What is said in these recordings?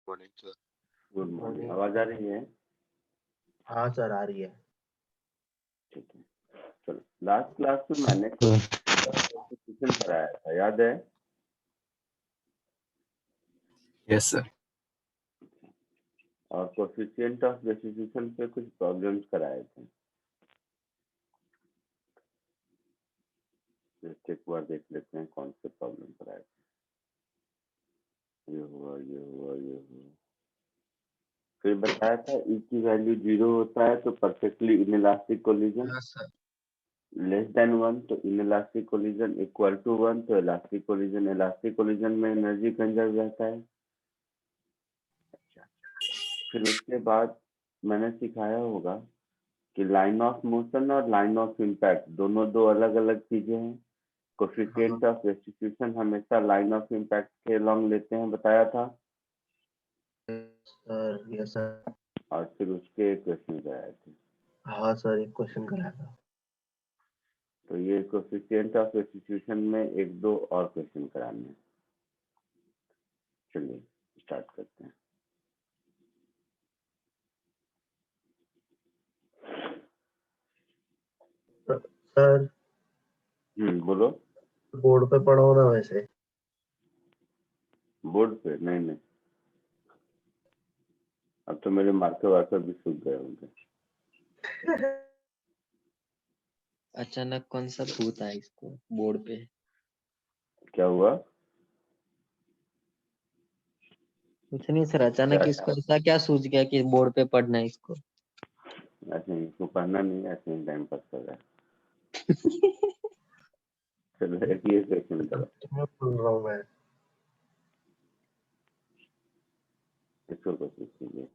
Morning sir. Good morning. आवाज आ रही है? हाँ सर आ रही है। ठीक है, चलो। लास्ट क्लास में मैंने क्वेश्चन कराया था, याद है? Yes sir. और कोएफिशिएंट ऑफ रेस्टिट्यूशन पे कुछ प्रॉब्लम्स कराए थे। जस्ट एक बार देख लेते हैं कौन से प्रॉब्लम कराए थे। ये हुआ, ये हुआ, ये हुआ। फिर बताया था ई की वैल्यू 0 होता है तो परफेक्टली इनइलास्टिक कोलिजन, हाँ सर। लेस देन 1 तो इनइलास्टिक कोलिजन, इक्वल टू 1 तो इलास्टिक कोलिजन। इलास्टिक कोलिजन में एनर्जी कंजर्व रहता है। फिर उसके बाद मैंने सिखाया होगा कि लाइन ऑफ मोशन और लाइन ऑफ इम्पैक्ट दोनों दो अलग अलग चीजें हैं। कोएफिशिएंट ऑफ रेस्टिट्यूशन हमेशा लाइन ऑफ इम्पैक्ट के अलॉन्ग लेते हैं, बताया था। Sir yes sir. और फिर उसके क्वेश्चन आए थे। हाँ सर एक क्वेश्चन कराया था। तो ये कोएफिशिएंट ऑफ रेस्टिट्यूशन में एक दो और क्वेश्चन कराने हैं। चलिए स्टार्ट करते हैं। सर बोलो। बोर्ड पे पढ़ो ना वैसे। बोर्ड पे? नहीं नहीं, अब तो मेरे मार्कर वार्कर भी सूख गए होंगे। अचानक कौन सा भूत आया इसको बोर्ड पे? क्या हुआ? कुछ नहीं सर, अचानक क्या? इसको ऐसा क्या सूझ गया कि बोर्ड पे पढ़ना है इसको? ऐसे ही इसको पढ़ना नहीं है, ऐसे ही टाइम पास कर रहा है। चलो एक ये क्वेश्चन करो। मैं बोल रहा हूँ मैं। इसको कोशिश कीजिए।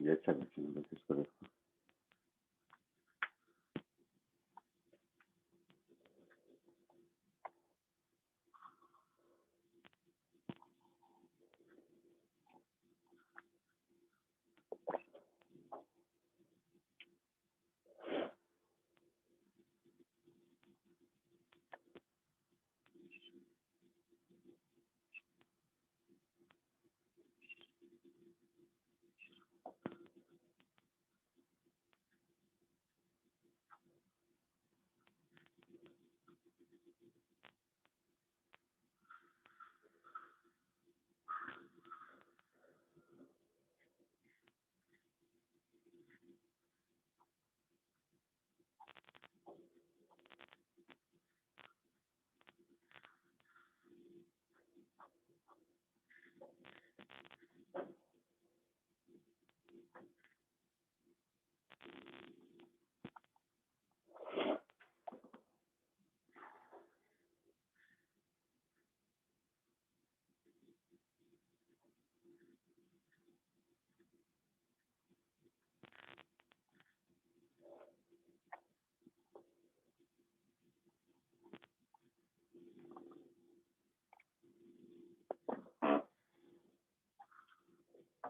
ये अच्छा क्वेश्चन है, बस इसको देखो।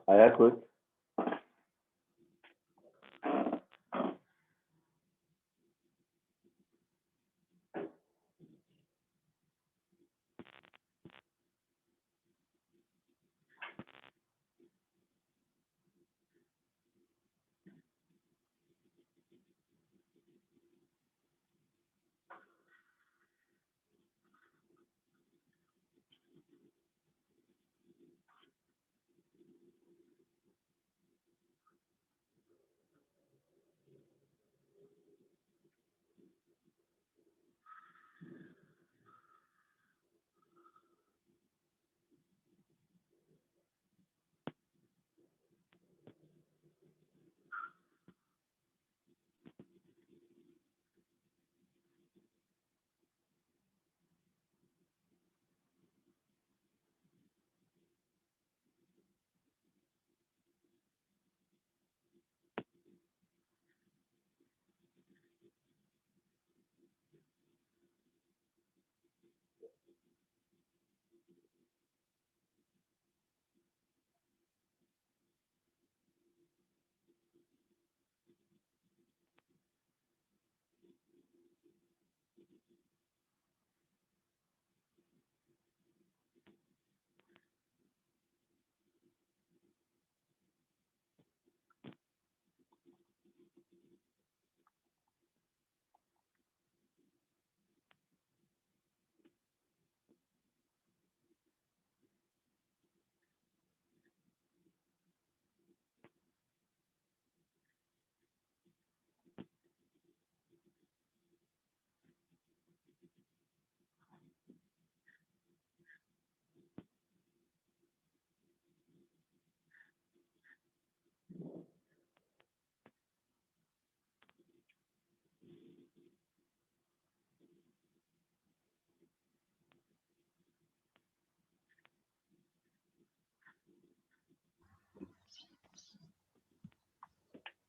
आया कुछ?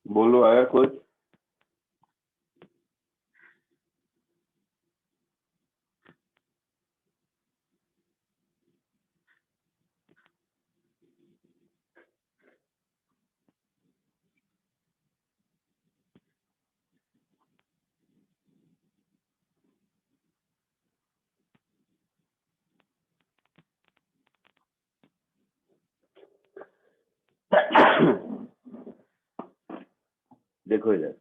बोलो, आया कुछ? देखो इधर,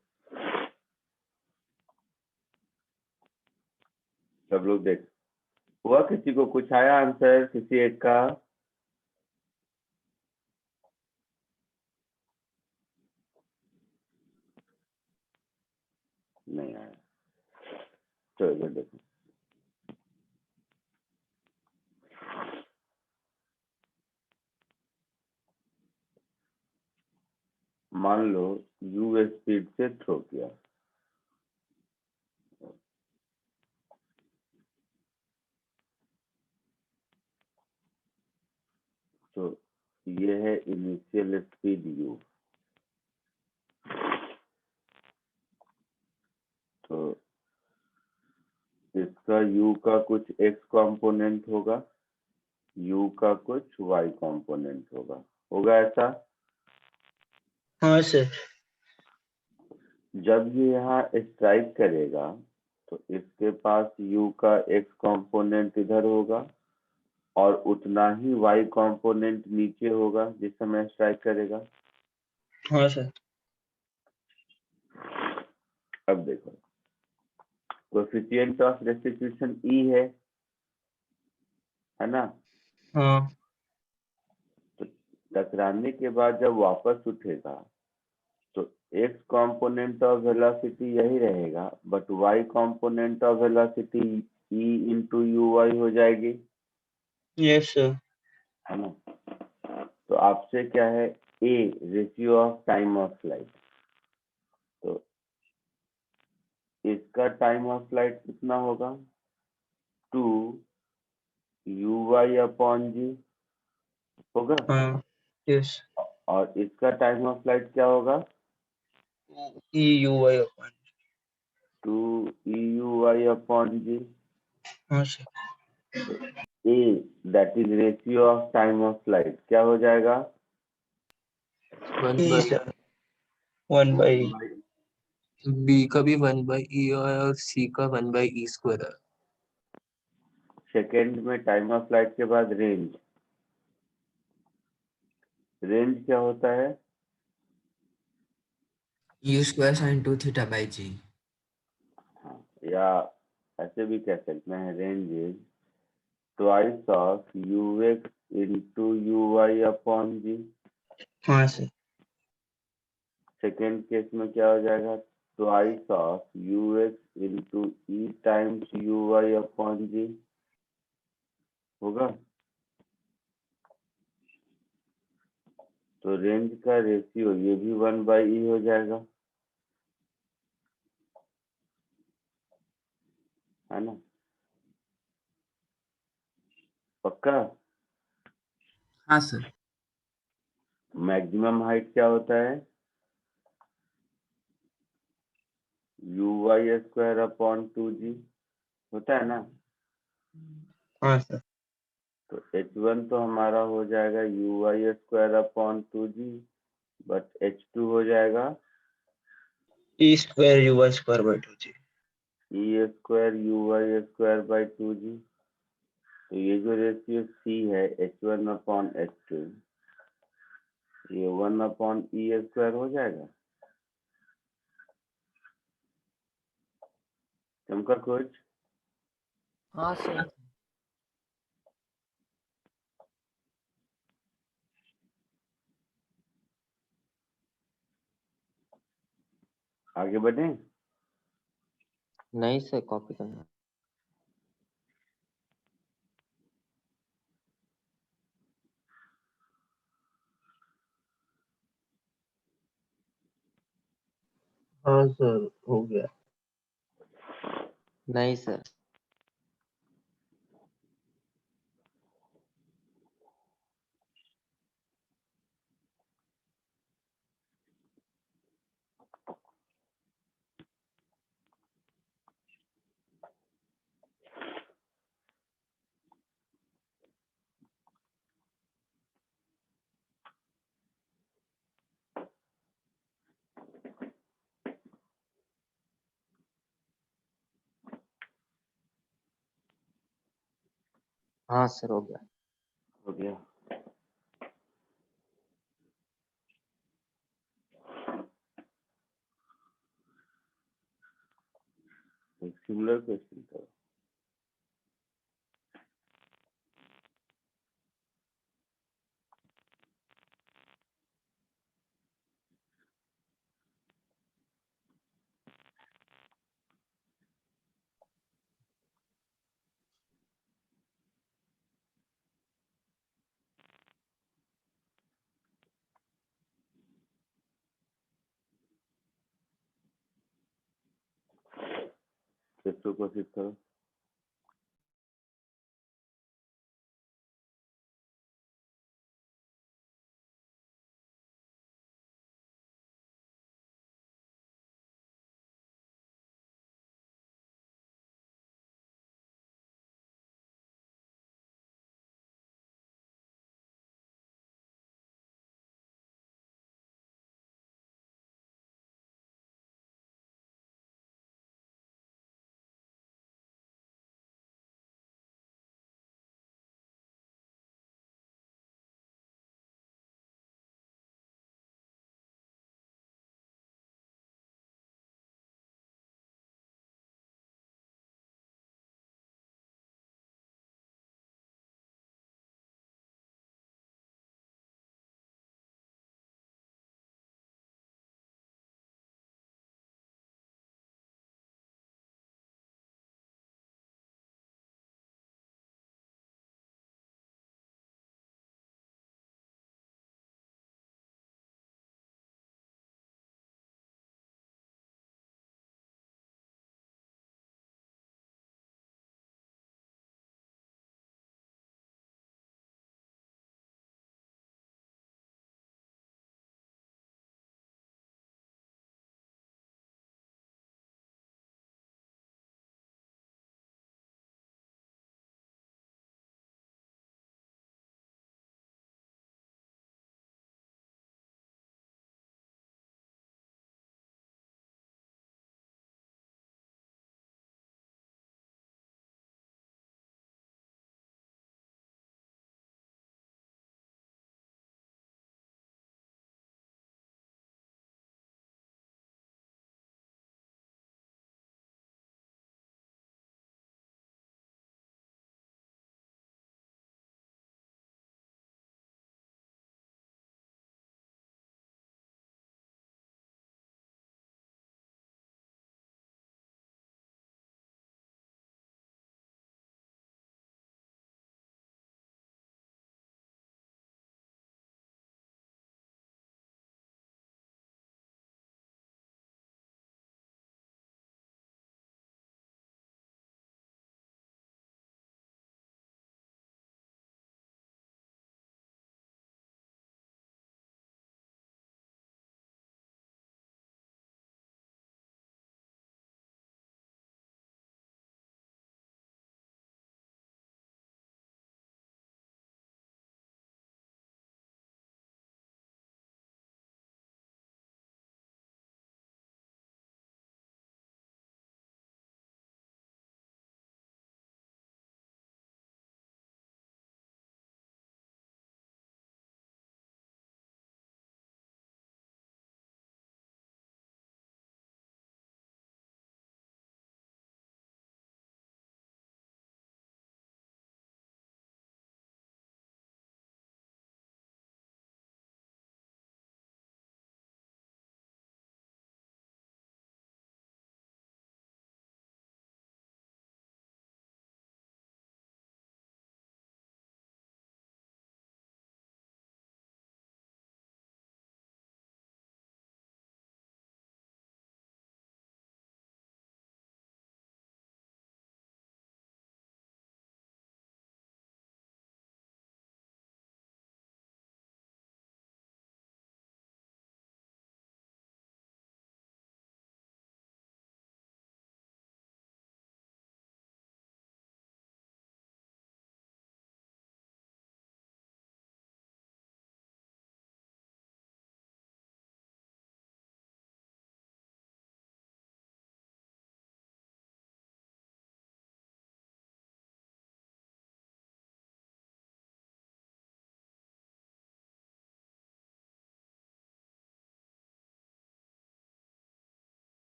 सब लोग देख, हुआ किसी को कुछ आया आंसर किसी एक का? नहीं आया। तो इधर देखो, मान लो u स्पीड से थ्रो किया, तो ये है इनिशियल स्पीड u। तो इसका u का कुछ x कंपोनेंट होगा, u का कुछ y कंपोनेंट होगा ऐसा। हाँ सर। जब ये यहाँ स्ट्राइक करेगा तो इसके पास u का x कंपोनेंट इधर होगा और उतना ही y कंपोनेंट नीचे होगा जिस समय स्ट्राइक करेगा। हाँ सर। अब देखो, कोएफिशिएंट ऑफ रेस्टिट्यूशन e है ना? हाँ तो टकराने के बाद जब वापस उठेगा तो x कंपोनेंट ऑफ वेलोसिटी यही रहेगा, but y component of velocity e into u y हो जाएगी, यस सर। है ना? तो आपसे क्या है, a ratio of time of flight. तो इसका टाइम ऑफ फ्लाइट कितना होगा? 2 uy अपॉन जी होगा। हाँ यस। और इसका टाइम ऑफ फ्लाइट क्या होगा? ई यू वाई अपन। 2 euy अपॉन जी। हाँ सर। तो a that is ratio of time of flight क्या हो जाएगा? 1 ई by सर। 1/e। b का भी 1 by e है और c का 1 by e स्क्वायर है। सेकेंड में टाइम ऑफ फ्लाइट के बाद रेंज, रेंज क्या होता है? u square sin 2 theta by g। हाँ, या ऐसे भी कह सकते हैं, range is twice of ux into u y upon g. हाँ सर। सेकेंड केस में क्या हो जाएगा? Twice of ux into e times u y upon g होगा। तो रेंज का रेशियो ये भी 1/e हो जाएगा, है ना? पक्का? हाँ सर। मैक्सिमम हाइट क्या होता है? uy स्क्वायर अपॉन 2g होता है ना? हाँ सर। तो h1 तो हमारा हो जाएगा uy square upon 2g, but h2 हो जाएगा e square u y square by 2 g. E square u y square by 2 g. तो ये जो रेशियो सी है H1/H2, ये 1/E² हो जाएगा। चमका कुछ हाँ सर। आगे बढ़े। नहीं सर, कॉपी करना। हाँ सर, हो गया। नहीं सर। हाँ सर, हो गया। हो गया। एक सिमिलर क्वेश्चन करो। चैप्टर कोशिश करो।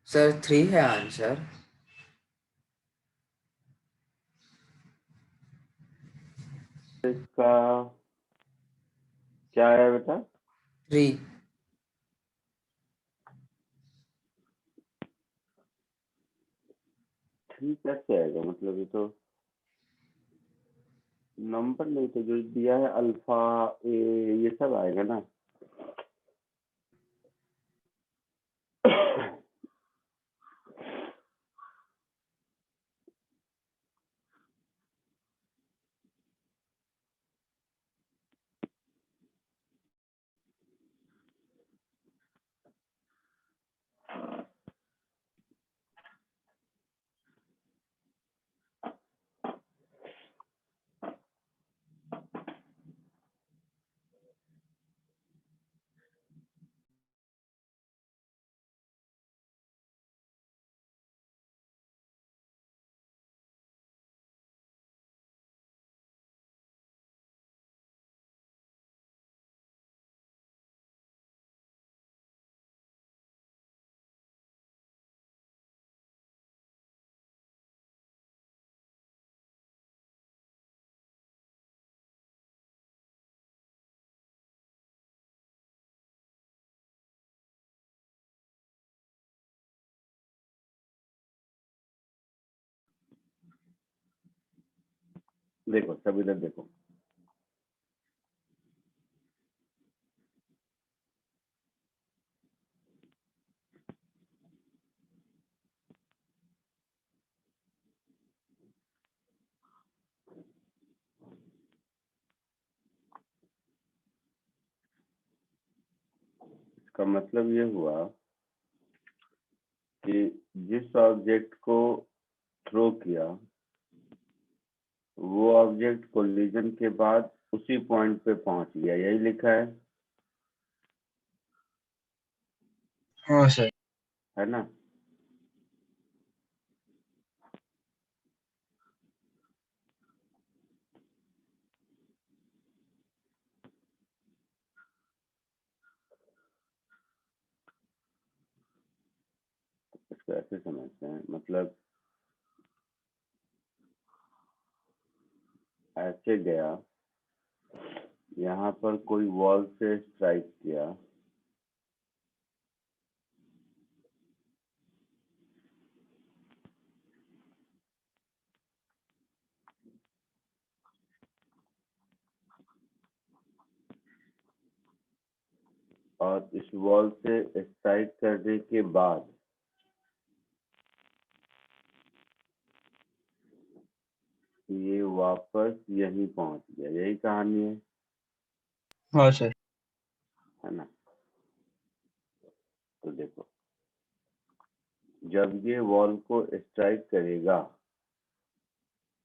सर 3 है आंसर। इसका क्या है बेटा? 3। 3 कैसे आएगा? मतलब ये तो नंबर नहीं तो जो दिया है अल्फा ए ये सब आएगा ना। देखो सब इधर देखो। इसका मतलब ये हुआ कि जिस ऑब्जेक्ट को थ्रो किया वो ऑब्जेक्ट कोलिजन के बाद उसी पॉइंट पे पहुंच गया, यही लिखा हाँ सर। है ना? इसको ऐसे समझते हैं, मतलब ऐसे गया, यहाँ पर कोई वॉल से स्ट्राइक किया, और इस वॉल से स्ट्राइक करने के बाद ये वापस यहीं पहुंच गया, यही कहानी हाँ सर। है ना? तो देखो जब ये वॉल को स्ट्राइक करेगा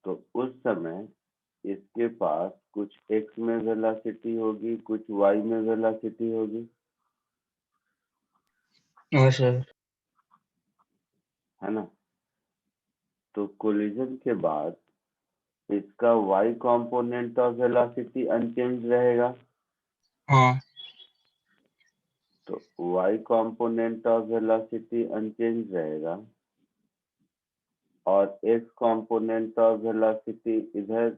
तो उस समय इसके पास कुछ x में वेलोसिटी होगी, कुछ y में वेलोसिटी होगी, हाँ सर। है ना? तो कोलिजन के बाद इसका y component of velocity unchanged रहेगा, हाँ। तो y component of velocity unchanged रहेगा और x कंपोनेंट ऑफ वेलोसिटी इधर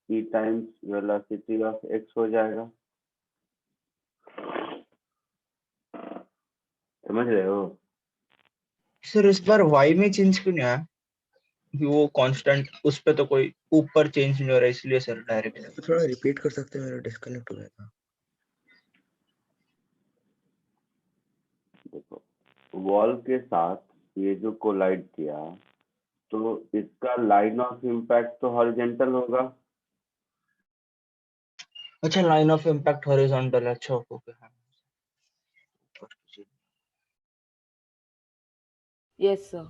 e times velocity of x हो जाएगा। समझ रहे हो? सर इस बार वाई में चेंज क्यों नहीं आया? वो कांस्टेंट उस पे तो कोई ऊपर चेंज नहीं हो रहा, इसलिए सर डायरेक्ट। तो थोड़ा रिपीट कर सकते हैं, मेरा डिस्कनेक्ट हो गया था। देखो वॉल के साथ ये जो कोलाइड किया तो इसका लाइन ऑफ इम्पैक्ट तो हॉरिजॉन्टल होगा, अच्छा, लाइन ऑफ इम्पैक्ट हॉरिजॉन्टल। अच्छा, ओके। हाँ। Yes, sir.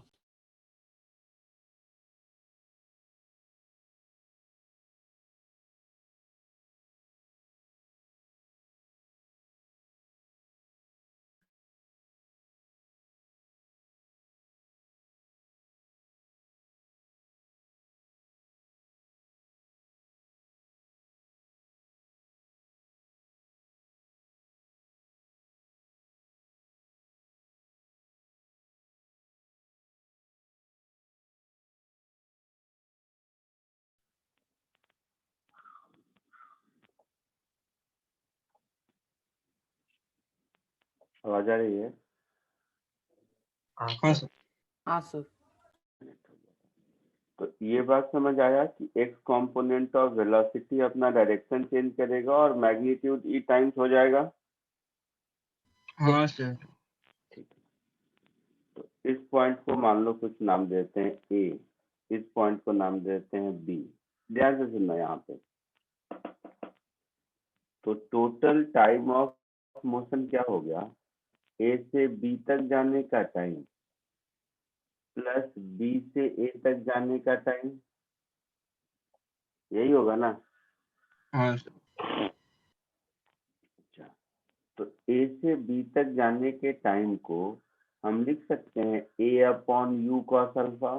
आवाज आ रही है? हाँ सर। हाँ सर। तो ये बात समझ आया कि x कंपोनेंट ऑफ वेलोसिटी अपना डायरेक्शन चेंज करेगा और मैग्नीट्यूड e टाइम्स हो जाएगा। हाँ सर। ठीक है, तो इस पॉइंट को मान लो कुछ नाम देते हैं a, इस पॉइंट को नाम देते हैं b। ध्यान से सुनना यहाँ पे। तो टोटल टाइम ऑफ मोशन क्या हो गया? a से b तक जाने का टाइम प्लस b से a तक जाने का टाइम, यही होगा ना? हाँ सर। अच्छा, तो a से b तक जाने के टाइम को हम लिख सकते हैं a upon u cos alpha.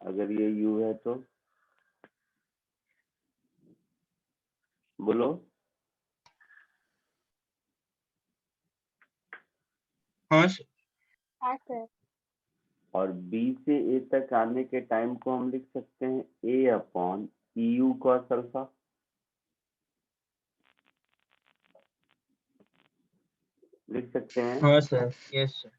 अगर ये u है तो बोलो। हाँ सर। हाँ सर। और b से a तक आने के टाइम को हम लिख सकते हैं a upon eu cos alpha. लिख सकते हैं। हाँ सर। Yes sir.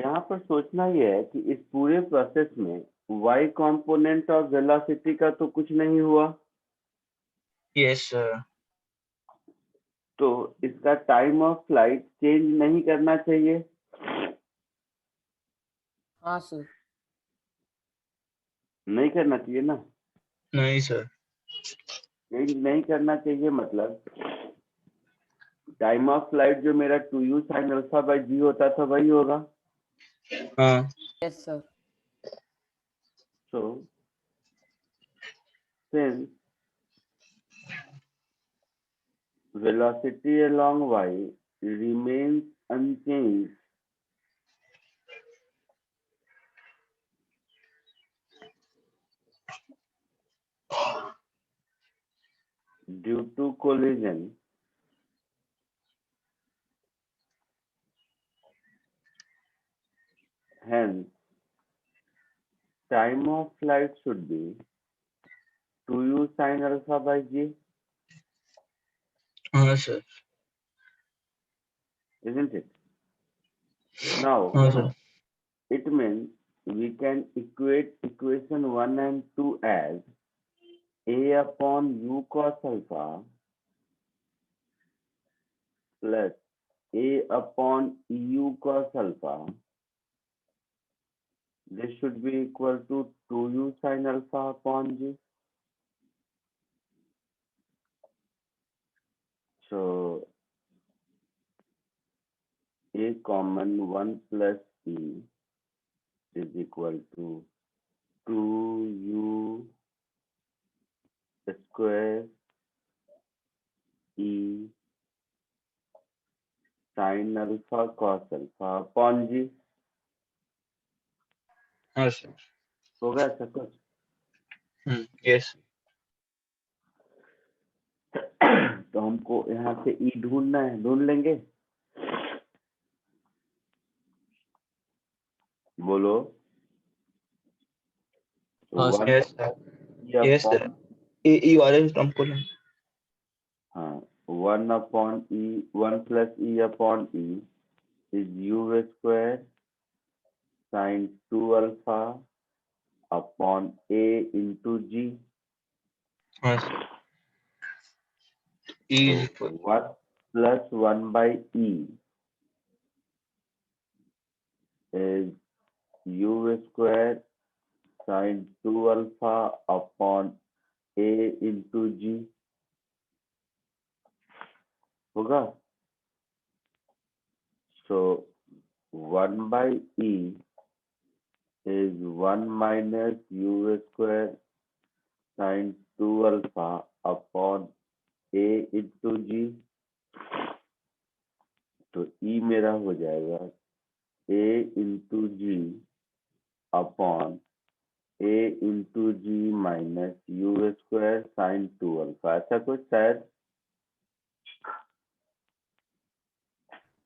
यहाँ पर सोचना यह है कि इस पूरे प्रोसेस में y कंपोनेंट ऑफ वेलोसिटी का तो कुछ नहीं हुआ, यस सर। तो इसका टाइम ऑफ फ्लाइट चेंज नहीं करना चाहिए। हाँ सर। नहीं करना चाहिए ना? नहीं सर। चेंज नहीं करना चाहिए मतलब टाइम ऑफ फ्लाइट जो मेरा 2u sin alpha by g होता था वही होगा। हाँ yes sir. So since velocity along y remains unchanged due to collision, hence time of flight should be 2u sin alpha by g, हाँ sir. isn't it? Now हाँ sir. it means we can equate equation 1 and 2 as a upon u cos alpha plus a upon eu cos alpha. This should be equal to 2u sin alpha upon g. So a common 1 plus e is equal to 2u square e sin alpha cos alpha upon g. हाँ sir. होगा ऐसा कुछ? Yes. तो हमको यहाँ से e ढूंढना है, ढूंढ लेंगे? बोलो। हाँ sir. Yes sir. e yes sir. upon ई वाले टर्म को लें। हाँ 1 upon e 1 plus e upon e is u square sin 2 alpha upon a into g. हाँ sir. E is So equal 1 plus 1 by e is u square sin 2 alpha upon a into g होगा। So 1 by e is 1 minus u square sin 2 alpha upon a into g। तो e मेरा हो जाएगा a into g upon a into g minus u square sine 2 alpha, ऐसा कुछ शायद।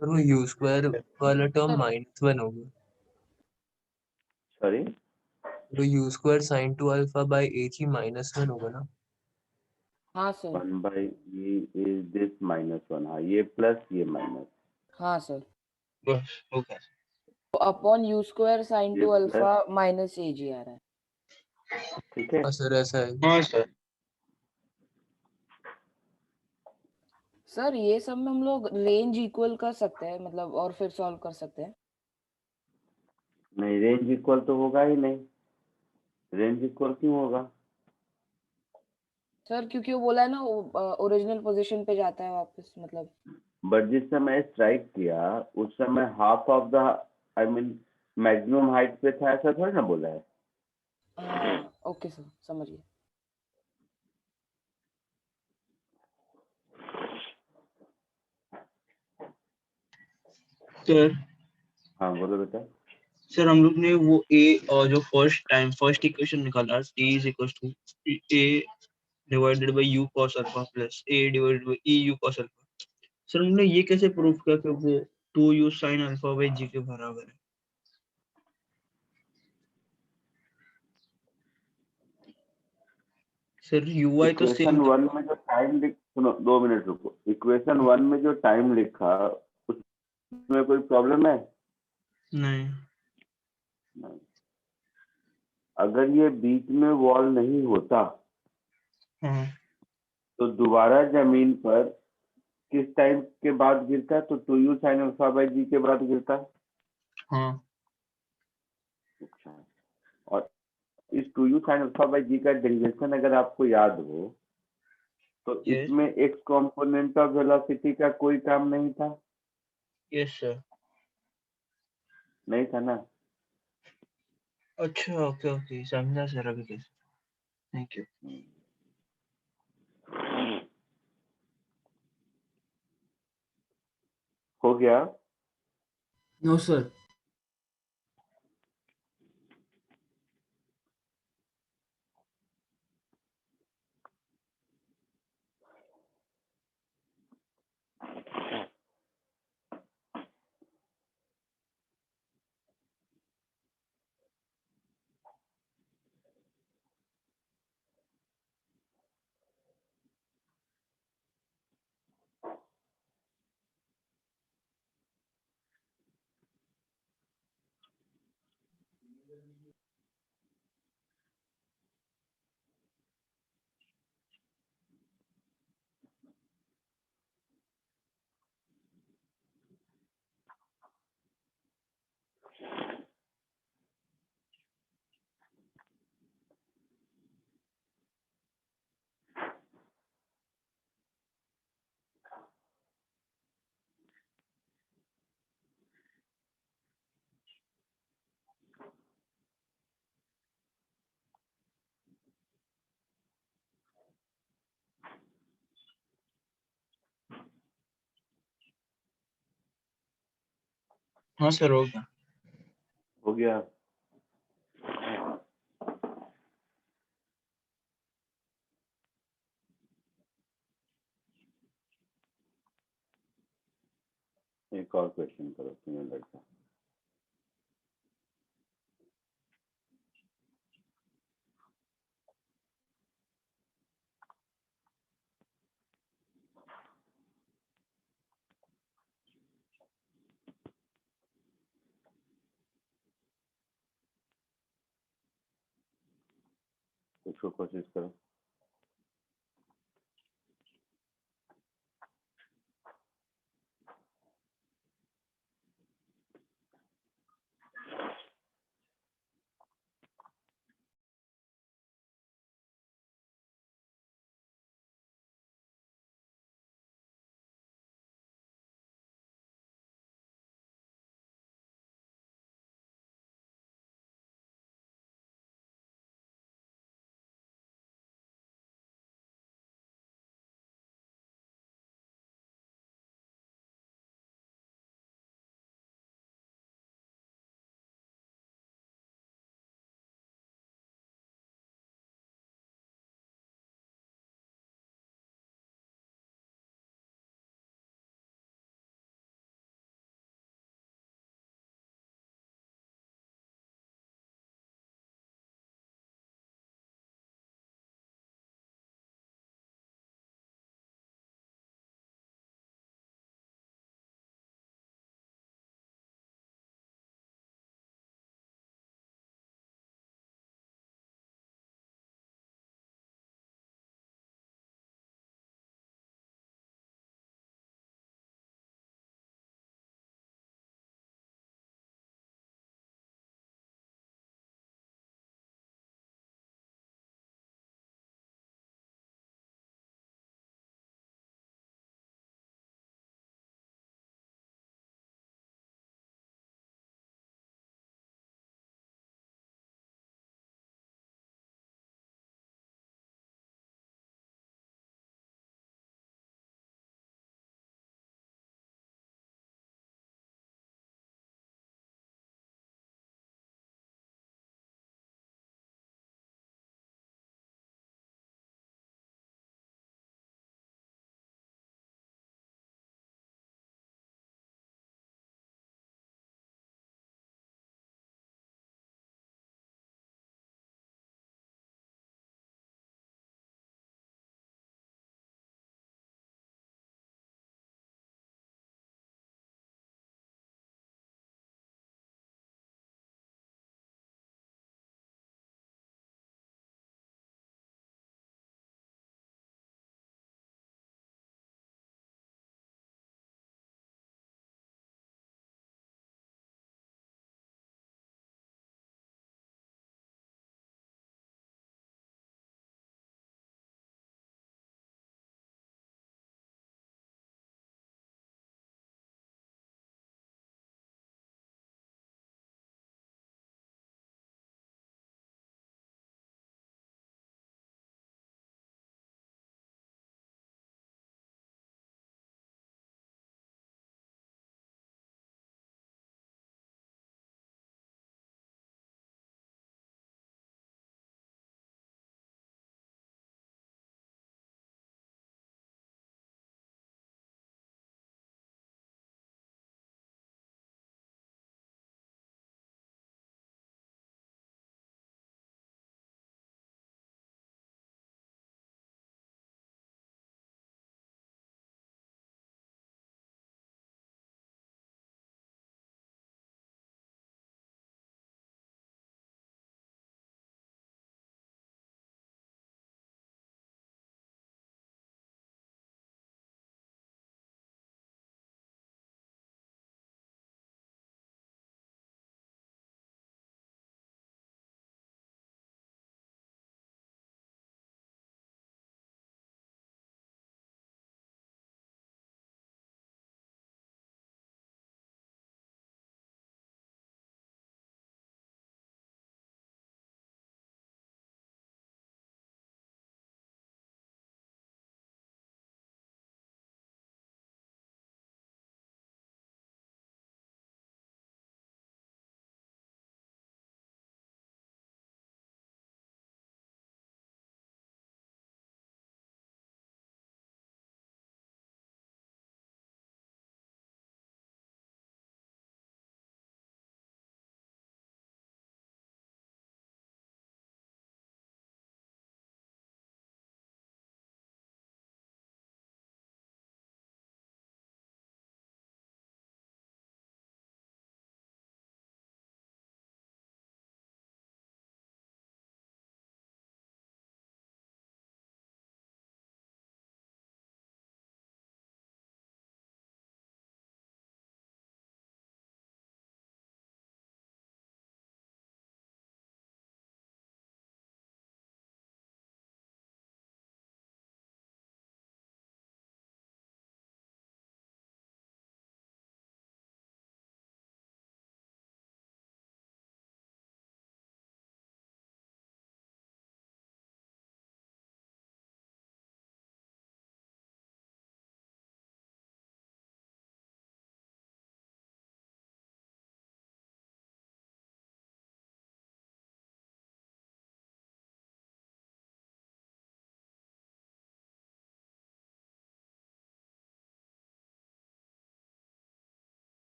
और वो u² वाला टर्म -1 होगा। सॉरी तो u square sine two alpha by a g -1 होगा ना? हाँ sir. 1 by e is this -1, हाँ ये प्लस ये माइनस, हाँ सर। बस हो गया। तो अपॉन यू स्क्वायर साइन ये टू अल्फा प्लस, माइनस ए जी आ रहा है। ठीक है। हाँ सर ऐसा है। हाँ सर। सर ये सब में हम लोग रेंज इक्वल कर सकते हैं मतलब और फिर सॉल्व कर सकते हैं। नहीं, रेंज इक्वल तो होगा ही नहीं, रेंज इक्वल क्यों होगा? सर क्योंकि वो बोला है ना ओरिजिनल पोजीशन पे जाता है वापस मतलब। बट जिस समय स्ट्राइक किया उस समय half of the, I mean maximum height पे था, ऐसा थोड़ी ना बोला है। हाँ ओके सर समझ गया। सर हाँ बोलो बेटा। सर हम लोग ने वो ए और जो फर्स्ट इक्वेशन निकाला e is equal to a divided by u cos alpha plus a divided by e u cos alpha. Sir हमने ये कैसे प्रूव किया कि वो 2u sin alpha by g के बराबर है? सर ui तो इक्वेशन सेम था। 1 में जो टाइम लिख, सुनो 2 मिनट रुको, इक्वेशन 1 में जो टाइम लिखा उसमें कोई प्रॉब्लम है? नहीं। नहीं। अगर ये बीच में वॉल नहीं होता हाँ तो दोबारा जमीन पर किस टाइम के बाद गिरता? तो 2u sin अल्फा बाई जी के बाद गिरता। हाँ अच्छा, और इस 2u sin अल्फा बाई जी का डेरिवेशन अगर आपको याद हो तो यस इसमें x कंपोनेंट ऑफ वेलोसिटी का कोई काम नहीं था, यस सर। नहीं था ना? अच्छा ओके ओके समझा सर अभी कैसे। Thank you. हो गया? No, sir. हाँ सर हो गया। हो गया। एक और क्वेश्चन करो तुम्हें लड़का। इसको कोशिश करो।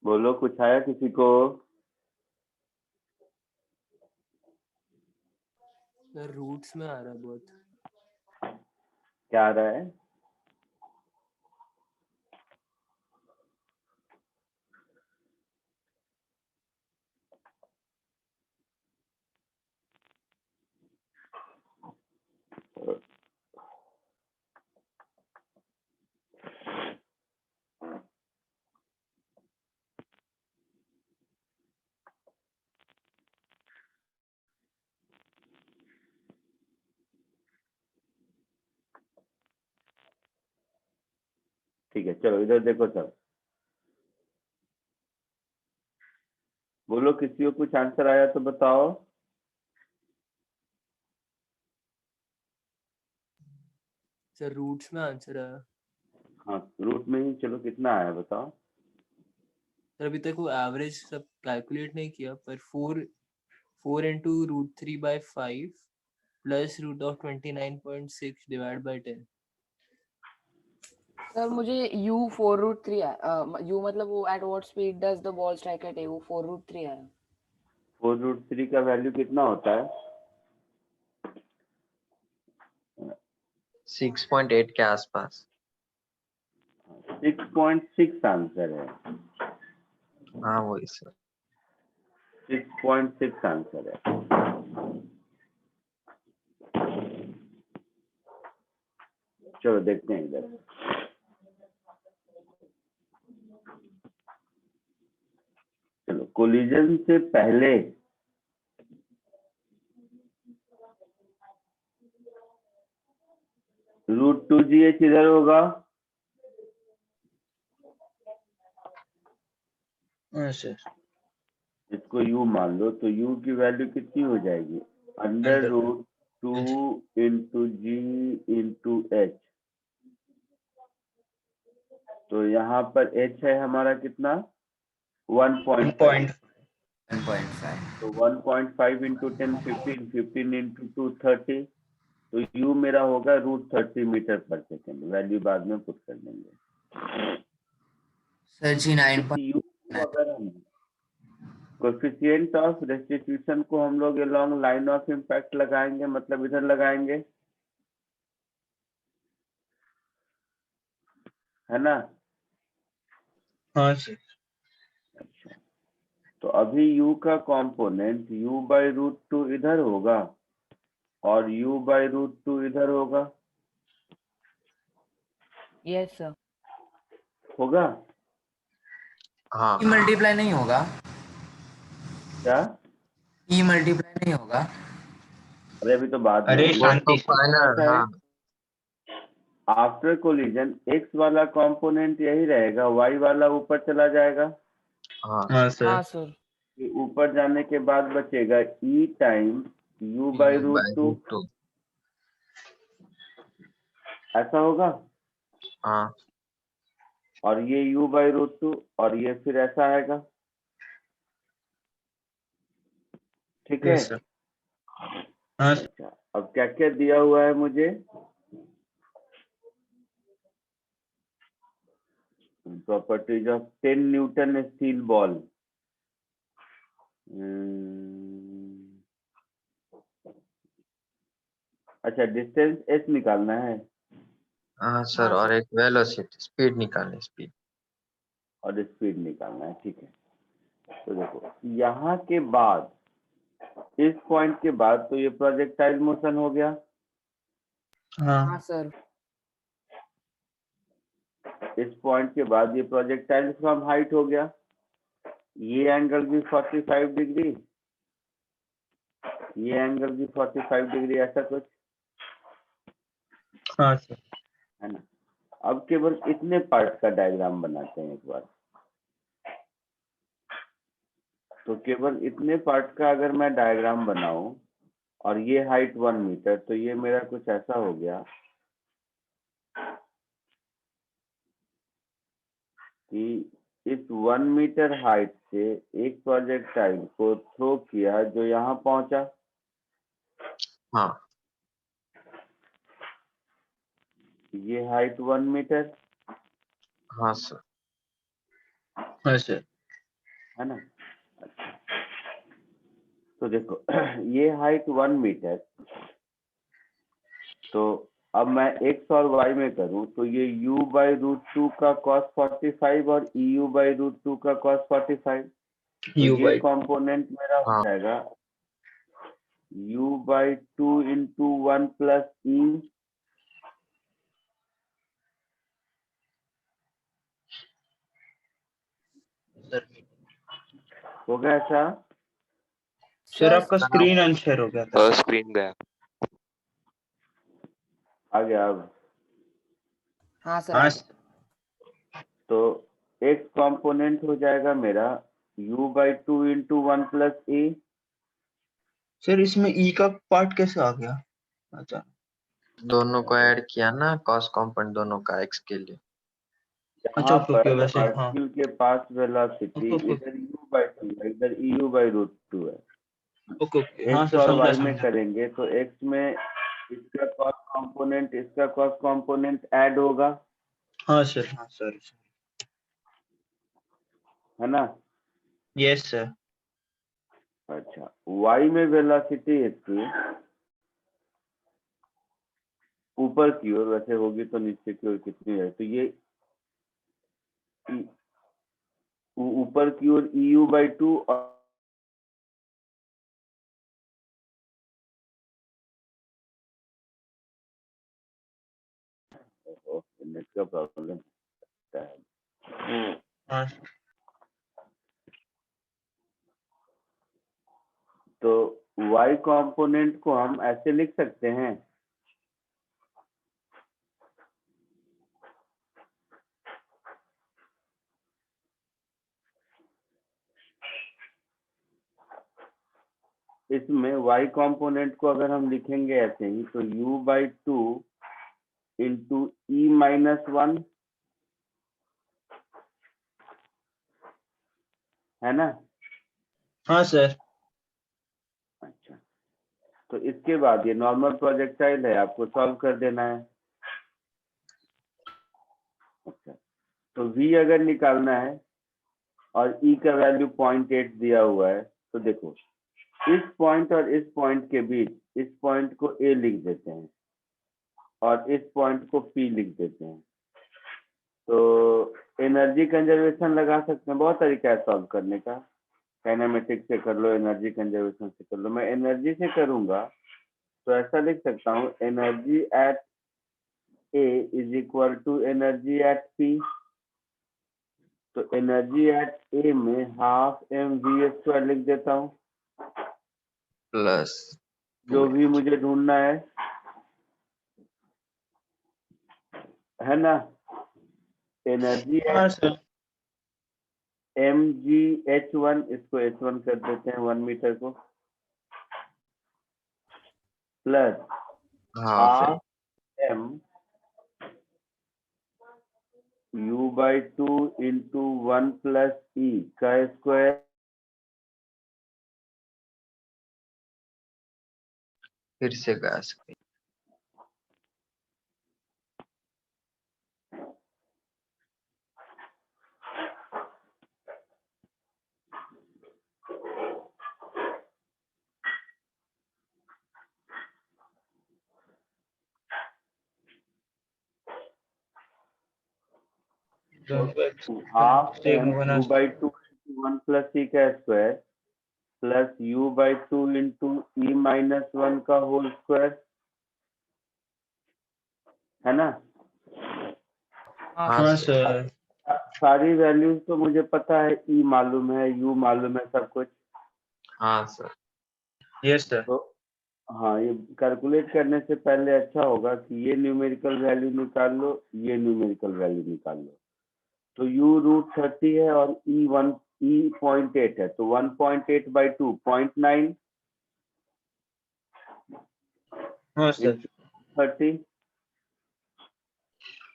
बोलो, कुछ आया किसी को? सर रूट्स में आ रहा है बहुत। क्या आ रहा है? ठीक है, चलो इधर देखो सब। बोलो, किसी को कुछ आंसर आया तो बताओ। सर रूट्स में आंसर आया। हाँ, रूट में ही। चलो, कितना आया बताओ। सर अभी तक वो एवरेज सब कैलकुलेट नहीं किया, पर 4 into √3/5 plus √29.6 divide by 10। Sir मुझे u 4√3 u मतलब वो at what speed does the ball strike at a, वो 4√3 आया। 4√3 का वैल्यू कितना होता है? 6.8 के आसपास। 6.6 आंसर है। हाँ वही सर। 6.6 आंसर है। चलो देखते हैं इधर। चलो, कोलिजन से पहले √2gh इधर होगा। हाँ सर। इसको u मान लो, तो u की वैल्यू कितनी हो जाएगी? √2 into g into h। तो यहाँ पर h है हमारा कितना? 1.5। 1.5। तो 1.5 into 10 15 15 into 2 30। तो u मेरा होगा √30 मीटर पर सेकेंड। वैल्यू बाद में पुट कर देंगे। सर जी 9. u को अगर हम कोएफिशिएंट ऑफ रेस्टिट्यूशन को हम लोग अलोंग लाइन ऑफ इम्पैक्ट लगाएंगे, मतलब इधर लगाएंगे, है ना? हाँ सर। अच्छा, तो अभी u का कंपोनेंट u/√2 इधर होगा और u/√2 इधर होगा। Yes sir. होगा हाँ ई मल्टीप्लाई नहीं होगा। क्या? ई मल्टीप्लाई नहीं होगा। अरे अभी तो बाद में अरे होगा। वो तो शांति से। फाइनल। ऐसा है, हाँ आफ्टर कोलिजन x वाला कंपोनेंट यही रहेगा, y वाला ऊपर चला जाएगा। हाँ हाँ हाँ सर। सर। ये ऊपर जाने के बाद बचेगा e टाइम्स u/√2। √2। ऐसा होगा। हाँ और ये u/√2 और ये फिर ऐसा आएगा। ठीक है। Yes sir. हाँ सर। अच्छा, अब क्या क्या दिया हुआ है मुझे? Properties of 10 Newton steel ball. अच्छा, डिस्टेंस h निकालना है हाँ सर। हाँ और सर। एक वेलोसिटी स्पीड निकालनी, स्पीड। और स्पीड निकालना है। ठीक है, तो देखो यहाँ के बाद, इस पॉइंट के बाद तो ये प्रोजेक्टाइल मोशन हो गया। हाँ हाँ सर। इस पॉइंट के बाद ये प्रोजेक्टाइल फ्रॉम हाइट हो गया। ये एंगल भी 45 डिग्री, ये एंगल भी 45 डिग्री, ऐसा कुछ हाँ सर। है ना? अब केवल इतने पार्ट का डायग्राम बनाते हैं एक बार। तो केवल इतने पार्ट का अगर मैं डायग्राम बनाऊं और ये हाइट 1 मीटर, तो ये मेरा कुछ ऐसा हो गया कि इस 1 मीटर हाइट से एक प्रोजेक्टाइल को थ्रो किया जो यहाँ पहुंचा। हाँ ये हाइट 1 मीटर। हाँ सर। हाँ सर। है ना। अच्छा, तो देखो ये हाइट 1 मीटर, तो अब मैं x और y में करूं तो ये u बाई रूट 2 का cos 45 और eu बाई रूट 2 का cos 45, तो U ये by कंपोनेंट मेरा हो हाँ। जाएगा u by 2 into 1 plus E, sir हो गया ऐसा। सर सर आपका स्क्रीन अनशेयर हो गया था। स्क्रीन गया। आ गया अब। हाँ सर हाँ आ गया। तो x कंपोनेंट हो जाएगा मेरा u by 2 into 1 plus E, sir इसमें E का पार्ट कैसे आ गया? अच्छा दोनों को ऐड किया ना, कॉस कॉम्पोनेंट दोनों का x के लिए। अच्छा यहाँ ओके पर ओके वैसे हाँ पार्टिकल के पास वेलोसिटी ओके ओके इधर u बाई 2 है, इधर eu बाई रूट 2 है। ओके ओके हाँ x सर और समझा y में समझा। करेंगे तो x में इसका cos कंपोनेंट इसका cos कंपोनेंट ऐड होगा, हाँ सर है ना। Yes sir. अच्छा, y में वेलोसिटी इसकी ऊपर की ओर, वैसे होगी तो नीचे की ओर कितनी है, तो ये ऊपर की ओर eu बाई 2 और नेट का प्रॉब्लम है। हाँ तो y कंपोनेंट को हम ऐसे लिख सकते हैं, इसमें y कंपोनेंट को अगर हम लिखेंगे ऐसे ही तो u by 2 into e minus 1, है ना। हाँ सर। अच्छा, तो इसके बाद ये नॉर्मल प्रोजेक्टाइल है, आपको सॉल्व कर देना है। अच्छा, तो v अगर निकालना है और e का वैल्यू 0.8 दिया हुआ है, तो देखो इस पॉइंट और इस पॉइंट के बीच इस पॉइंट को a लिख देते हैं और इस पॉइंट को p लिख देते हैं, तो एनर्जी कंजर्वेशन लगा सकते हैं। बहुत तरीका है सॉल्व करने का, काइनेमेटिक से कर लो, एनर्जी कंजर्वेशन से कर लो। मैं एनर्जी से करूंगा तो ऐसा लिख सकता हूँ, energy at A is equal to energy at P. तो एनर्जी एट ए में हाफ mv² लिख देता हूँ, प्लस जो भी मुझे ढूंढना है ना। एनर्जी हाँ एट सर mgh1, इसको h1 कर देते हैं 1 मीटर को, प्लस हाँ फिर half m u by 2 into 1 plus e का स्क्वायर, फिर से गया स्क्रीन। हाफ सेव m बना। u by 2 into 1 plus e का square plus u by 2 into e minus 1 का होल स्क्वायर, है ना। हाँ हाँ हाँ सर। सर सारी वैल्यूज तो मुझे पता है, ई मालूम है, यू मालूम है, सब कुछ। हाँ सर। Yes sir. तो हाँ, ये कैलकुलेट करने से पहले अच्छा होगा कि ये न्यूमेरिकल वैल्यू निकाल लो, ये न्यूमेरिकल वैल्यू निकाल लो। तो u रूट 30 है और e 0.8 है, तो 1.8 बाई 2 0.9 हाँ सर इंटू 30,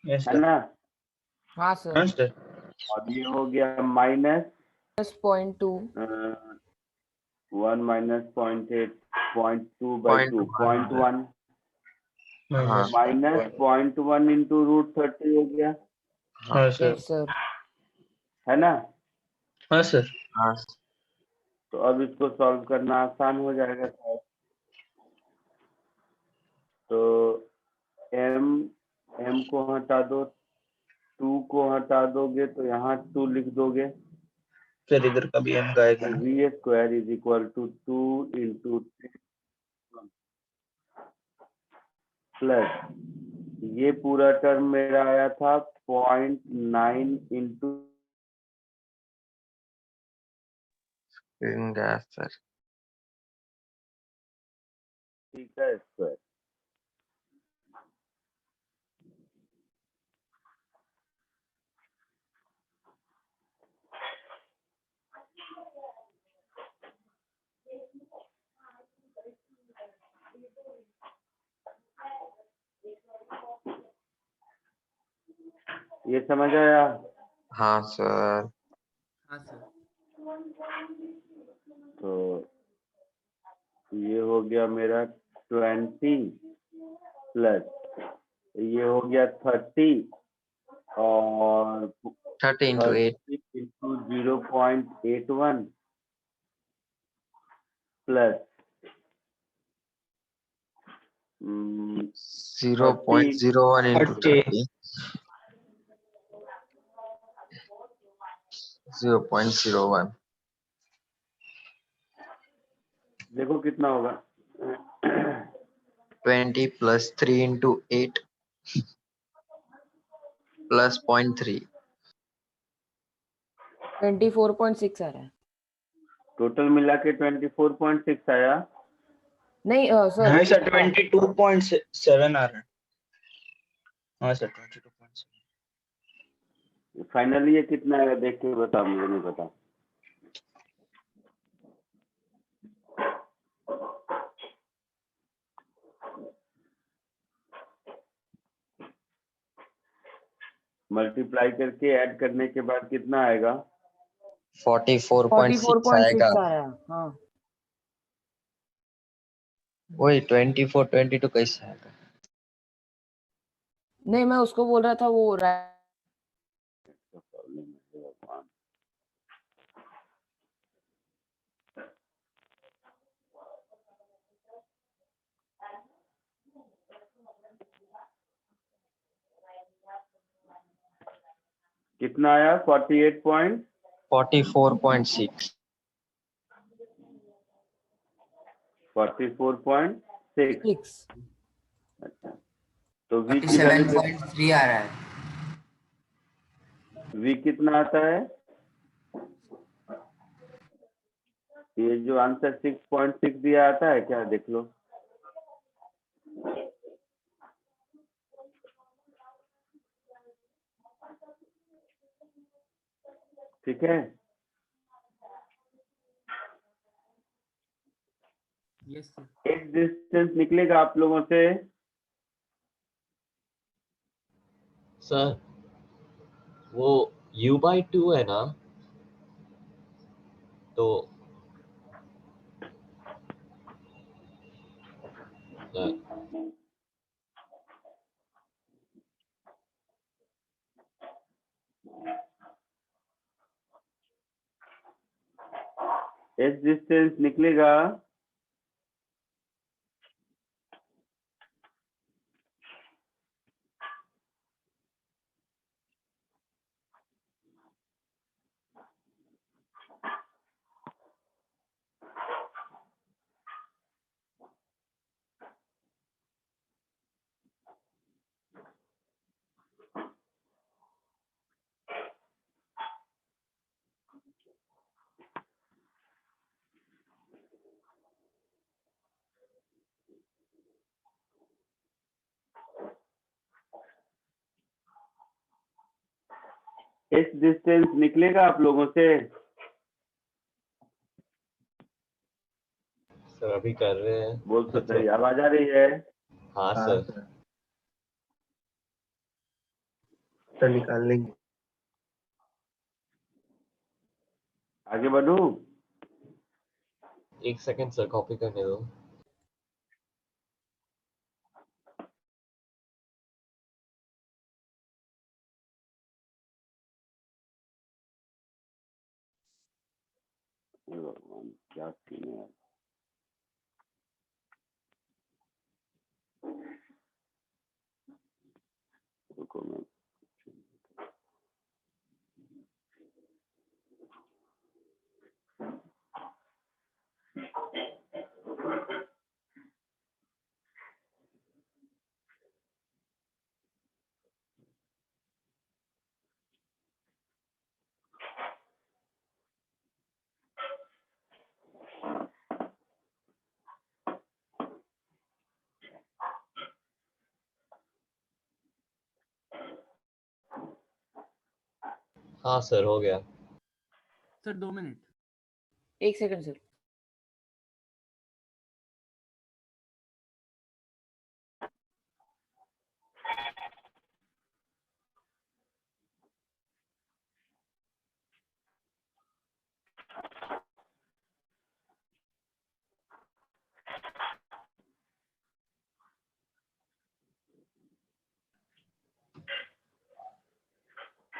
यस है सर। ना। हाँ सर हाँ सर और ये हो गया माइनस +0.2 1 माइनस 0.8 0.2 बाई 2 0.1 हाँ माइनस 0.1 इंटू रूट 30 हो गया, हाँ सर। यस सर है ना। हाँ सर। हाँ तो अब इसको सॉल्व करना आसान हो जाएगा शायद। तो m को हटा दो, 2 को हटा दोगे तो यहाँ 2 लिख दोगे, फिर इधर का भी m गाएगा तो ना। v square is equal to 2 into plus ये पूरा टर्म मेरा आया था 0.9 इंटू गया सर। Theta square. ये समझ आया? हाँ सर। हाँ सर। तो ये हो गया मेरा 20 प्लस ये हो गया 30 और 30 into 8 30 इंटू 0.81 प्लस 0.01 into 30 0.01 देखो कितना होगा 20 plus 3 into 8 plus 0.3 24.6 आ रहा है। टोटल मिला के 24.6 आया। नहीं सर हाँ सर 22.7 आ रहा है। हाँ सर 22.7। फाइनली ये कितना आएगा देख के बता, मुझे नहीं पता। मल्टीप्लाई करके ऐड करने के बाद कितना आएगा? 44.6 आएगा। 44.6 आया। हाँ वही 24 22 कैसे आएगा? नहीं, मैं उसको बोल रहा था वो कितना आया? 48.6 44.6 44.6। 6। अच्छा, तो v की वैल्यू 47.3 आ रहा है। v कितना आता है? ये जो आंसर 6.6 दिया आता है क्या? देख लो। ठीक है, यस सर। एक डिस्टेंस निकलेगा आप लोगों से। सर वो u/2 है ना, तो सर एक डिस्टेंस निकलेगा एक डिस्टेंस निकलेगा आप लोगों से। सर अभी कर रहे हैं। बोल तो सही, आवाज आ रही है? हाँ सर। सर निकाल लेंगे। आगे बढ़ू? एक सेकंड सर, कॉपी करने दो। हे भगवान क्या सीन है यार। रुको मैं हाँ सर हो गया। Sir 2 minute. 1 second sir.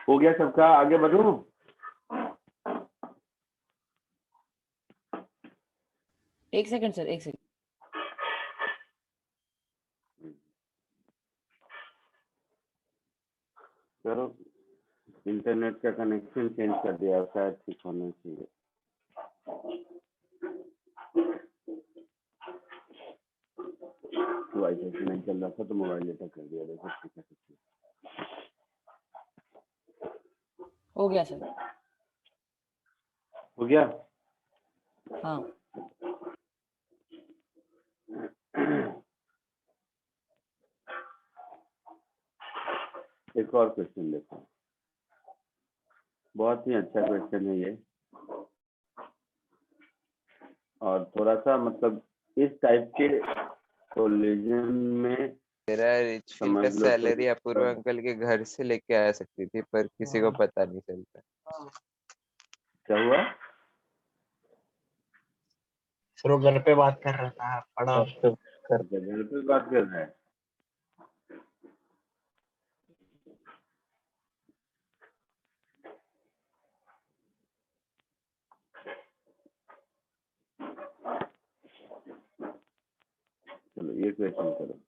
हो गया सबका, आगे बढ़ूं? एक सेकंड सर, एक सेकंड। करो, इंटरनेट का कनेक्शन चेंज कर दिया, शायद ठीक होना चाहिए। वाईफाई से नहीं चल रहा था तो मोबाइल डेटा कर दिया, देखो ठीक है। हो गया सर। हो गया? हाँ। एक और क्वेश्चन देखो, बहुत ही अच्छा क्वेश्चन है ये, और थोड़ा सा मतलब इस टाइप के कोलिजन में मेरा रिच समझ का लो तो सैलरी अपूर्व अंकल के घर से लेके आ सकती थी, पर किसी को पता नहीं चलता। क्या हुआ? सर वो घर पे बात कर रहा था, पढ़ा। घर पे बात कर रहा है। चलो ये क्वेश्चन करो,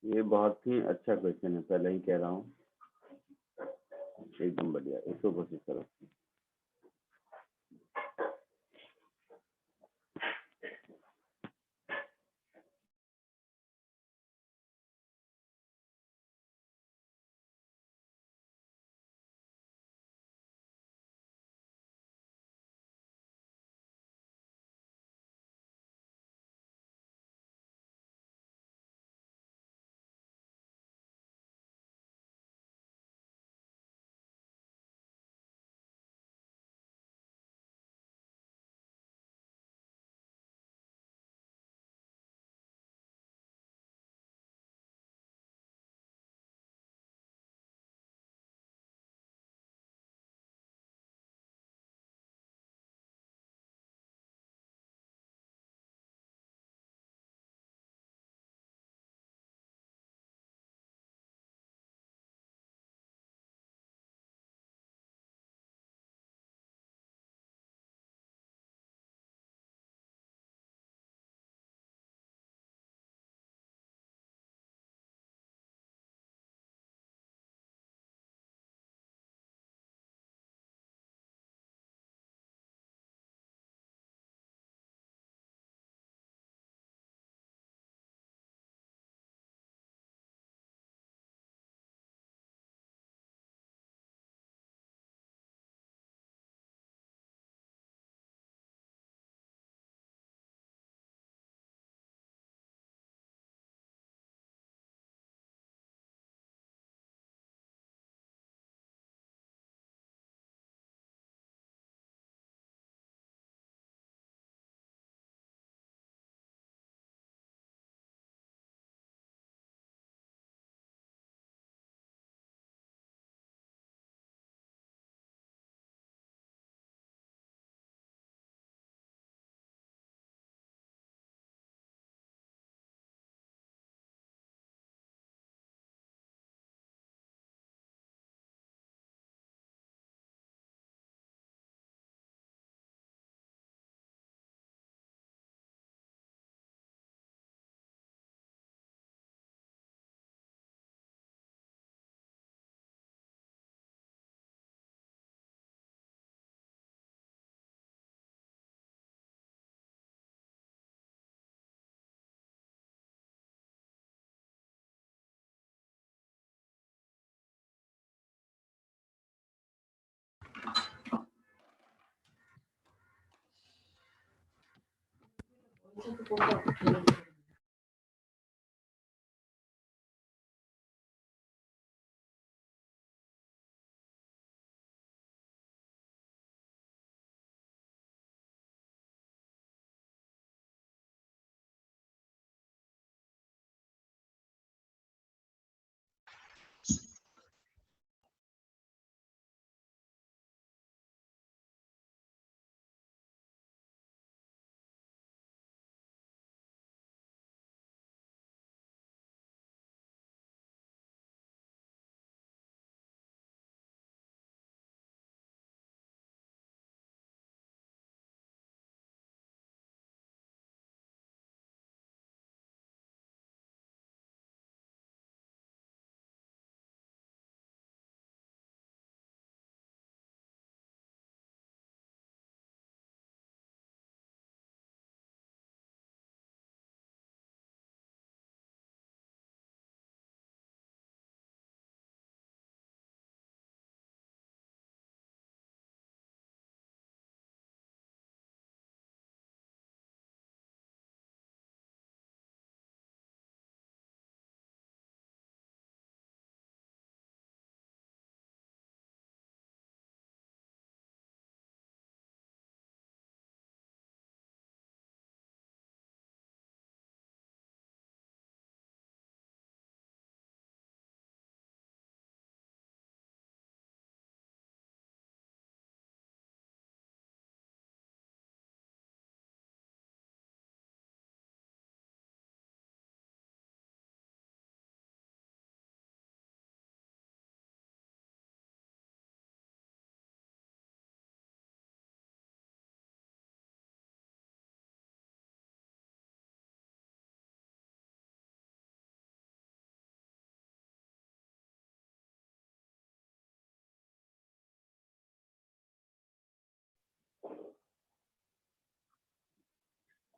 ये बहुत ही अच्छा क्वेश्चन है, पहले ही कह रहा हूँ, एकदम बढ़िया, इसको कोशिश करो।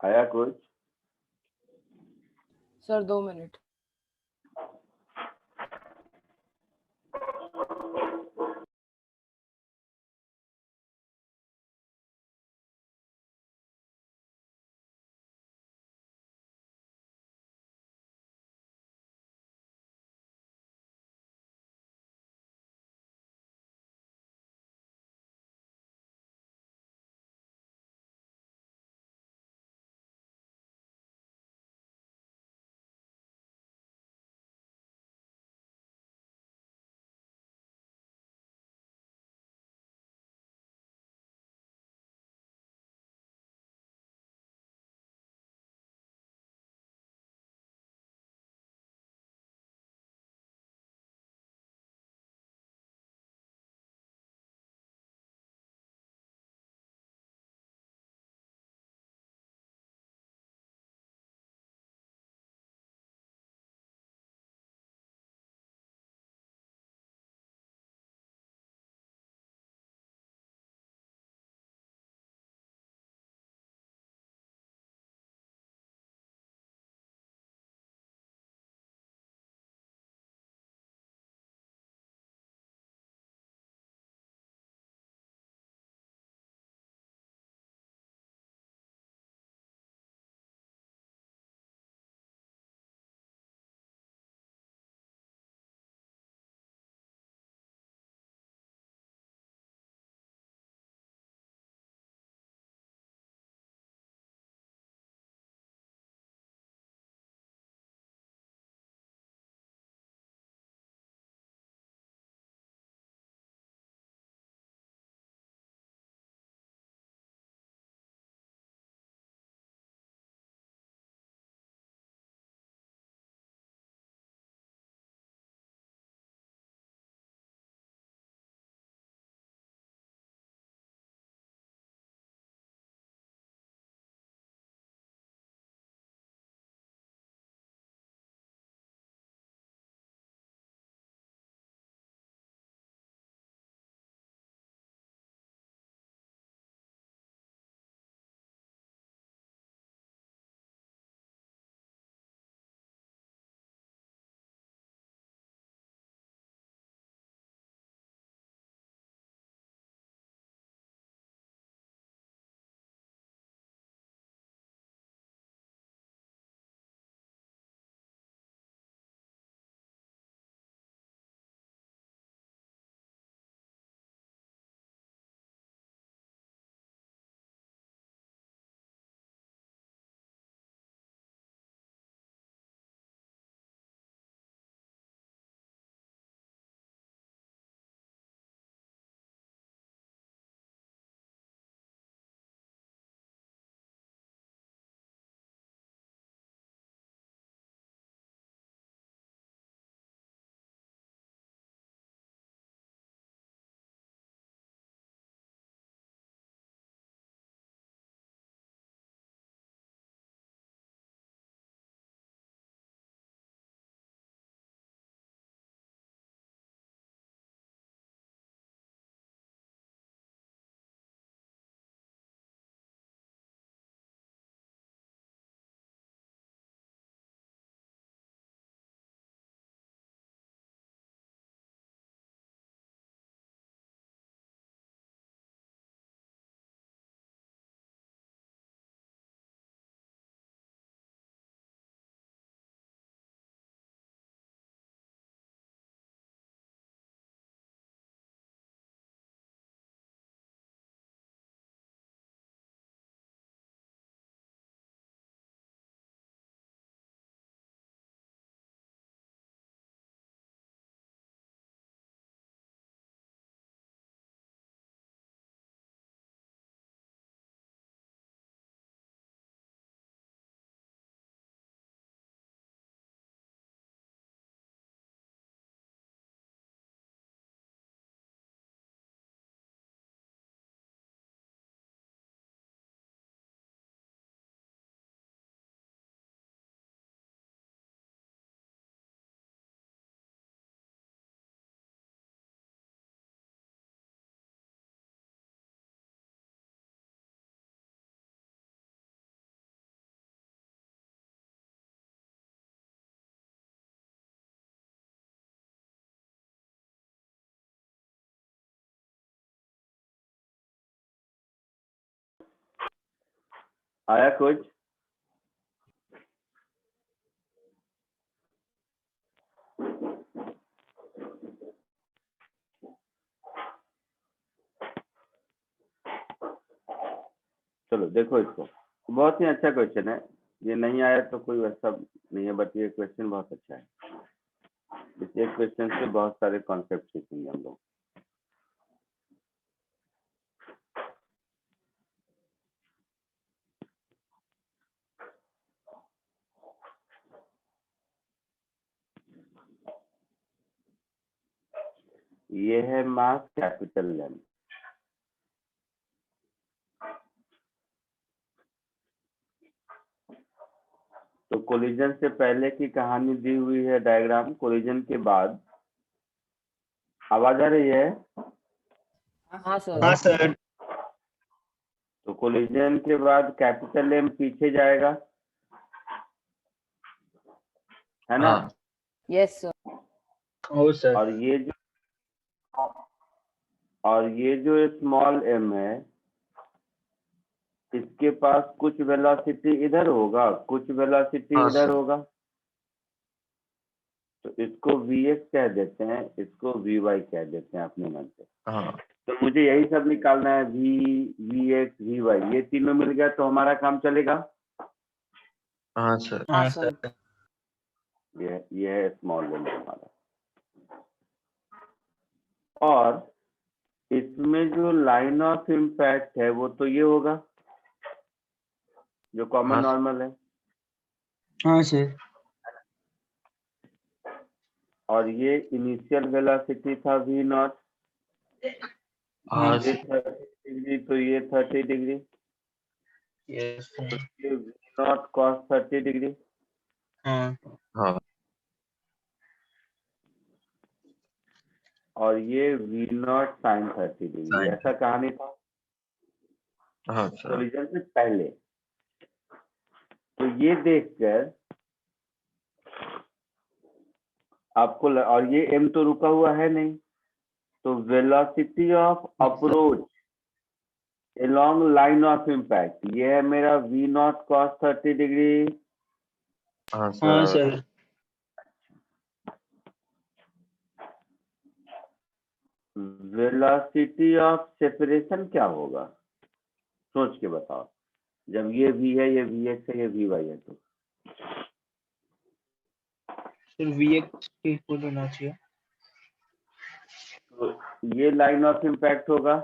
आया कुछ? Sir 2 minute. आया कुछ? चलो देखो इसको, बहुत ही अच्छा क्वेश्चन है। ये नहीं आया तो कोई वैसा नहीं है, बट ये क्वेश्चन बहुत अच्छा है। इस एक क्वेश्चन से बहुत सारे कॉन्सेप्ट सीखेंगे हम लोग। ये है मास कैपिटल लेंथ। तो कोलिजन से पहले की कहानी दी हुई है डायग्राम, कोलिजन के बाद। आवाज आ रही है? हाँ सर। हाँ सर। तो कोलिजन के बाद कैपिटल एम पीछे जाएगा, है ना? हाँ यस सर। ओ सर। और ये जो स्मॉल एम है, इसके पास कुछ वेलोसिटी इधर होगा, कुछ वेलोसिटी हाँ इधर सर। होगा। तो इसको Vx कह देते हैं, इसको Vy कह देते हैं अपने मन से। हाँ तो मुझे यही सब निकालना है, Vx Vy, ये तीनों मिल गया तो हमारा काम चलेगा। हाँ सर। हाँ हाँ सर। सर। ये है स्मॉल एम हमारा। और इसमें जो लाइन ऑफ इम्पैक्ट है वो तो ये होगा जो कॉमन हाँ नॉर्मल है। हाँ सर। और ये इनिशियल वेलोसिटी था V नॉट, हाँ ये सर। 30 डिग्री तो ये 30 डिग्री, यस तो सर। ये V नॉट cos 30 डिग्री। हाँ हाँ और ये V not sin 30 degree. Sin ऐसा कहानी था हाँ सर। कोलिजन से पहले। तो ये देखकर आपको और ये m तो रुका हुआ है नहीं, तो velocity of approach along line of impact, ये है मेरा V नॉट cos 30 डिग्री। हाँ हाँ sir. Sir. Velocity of separation क्या होगा, सोच के बताओ। जब ये V है, ये Vx है, ये Vy है, तो सर Vx के इक्वल होना चाहिए। तो ये लाइन ऑफ इम्पैक्ट होगा,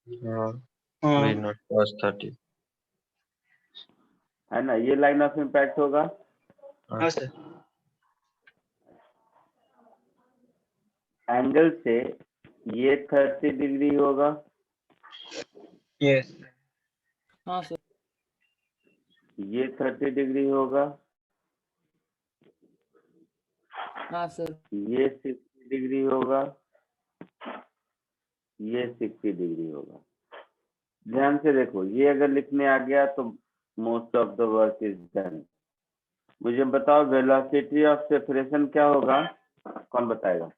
हाँ हाँ V नॉट cos 30। है ना? ये लाइन ऑफ इम्पैक्ट होगा। हाँ हाँ सर। सर। एंगल से ये 30 डिग्री होगा, यस। हाँ सर। ये 30 डिग्री होगा, हाँ सर। ये 60 डिग्री होगा, ये 60 डिग्री होगा। ध्यान से देखो, ये अगर लिखने आ गया तो most of the work is done. मुझे बताओ वेलोसिटी ऑफ सेपरेशन क्या होगा, कौन बताएगा?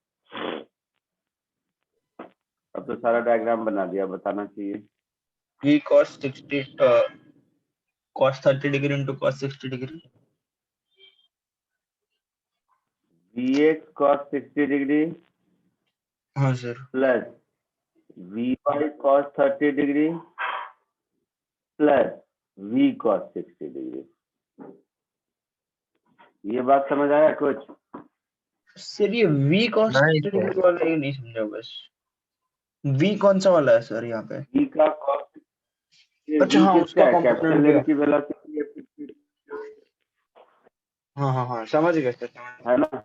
अब तो सारा डायग्राम बना दिया, बताना चाहिए। V cos 60 cos 30 degree into cos 60 degree. Vx cos 60 degree हाँ sir. Plus Vy cos 30 degree plus V cos 60 degree. ये बात समझ आया कुछ? सर ये V cos नहीं 60 सर। degree वाला ये नहीं समझा बस। V कौन सा वाला है सर यहाँ पे? V का cos, ये अच्छा V हाँ किसका उसका है? कंपोनेंट कैपिटल भी M है। की वेलोसिटी है, हाँ हाँ हाँ समझ गए सर समझ। है ना?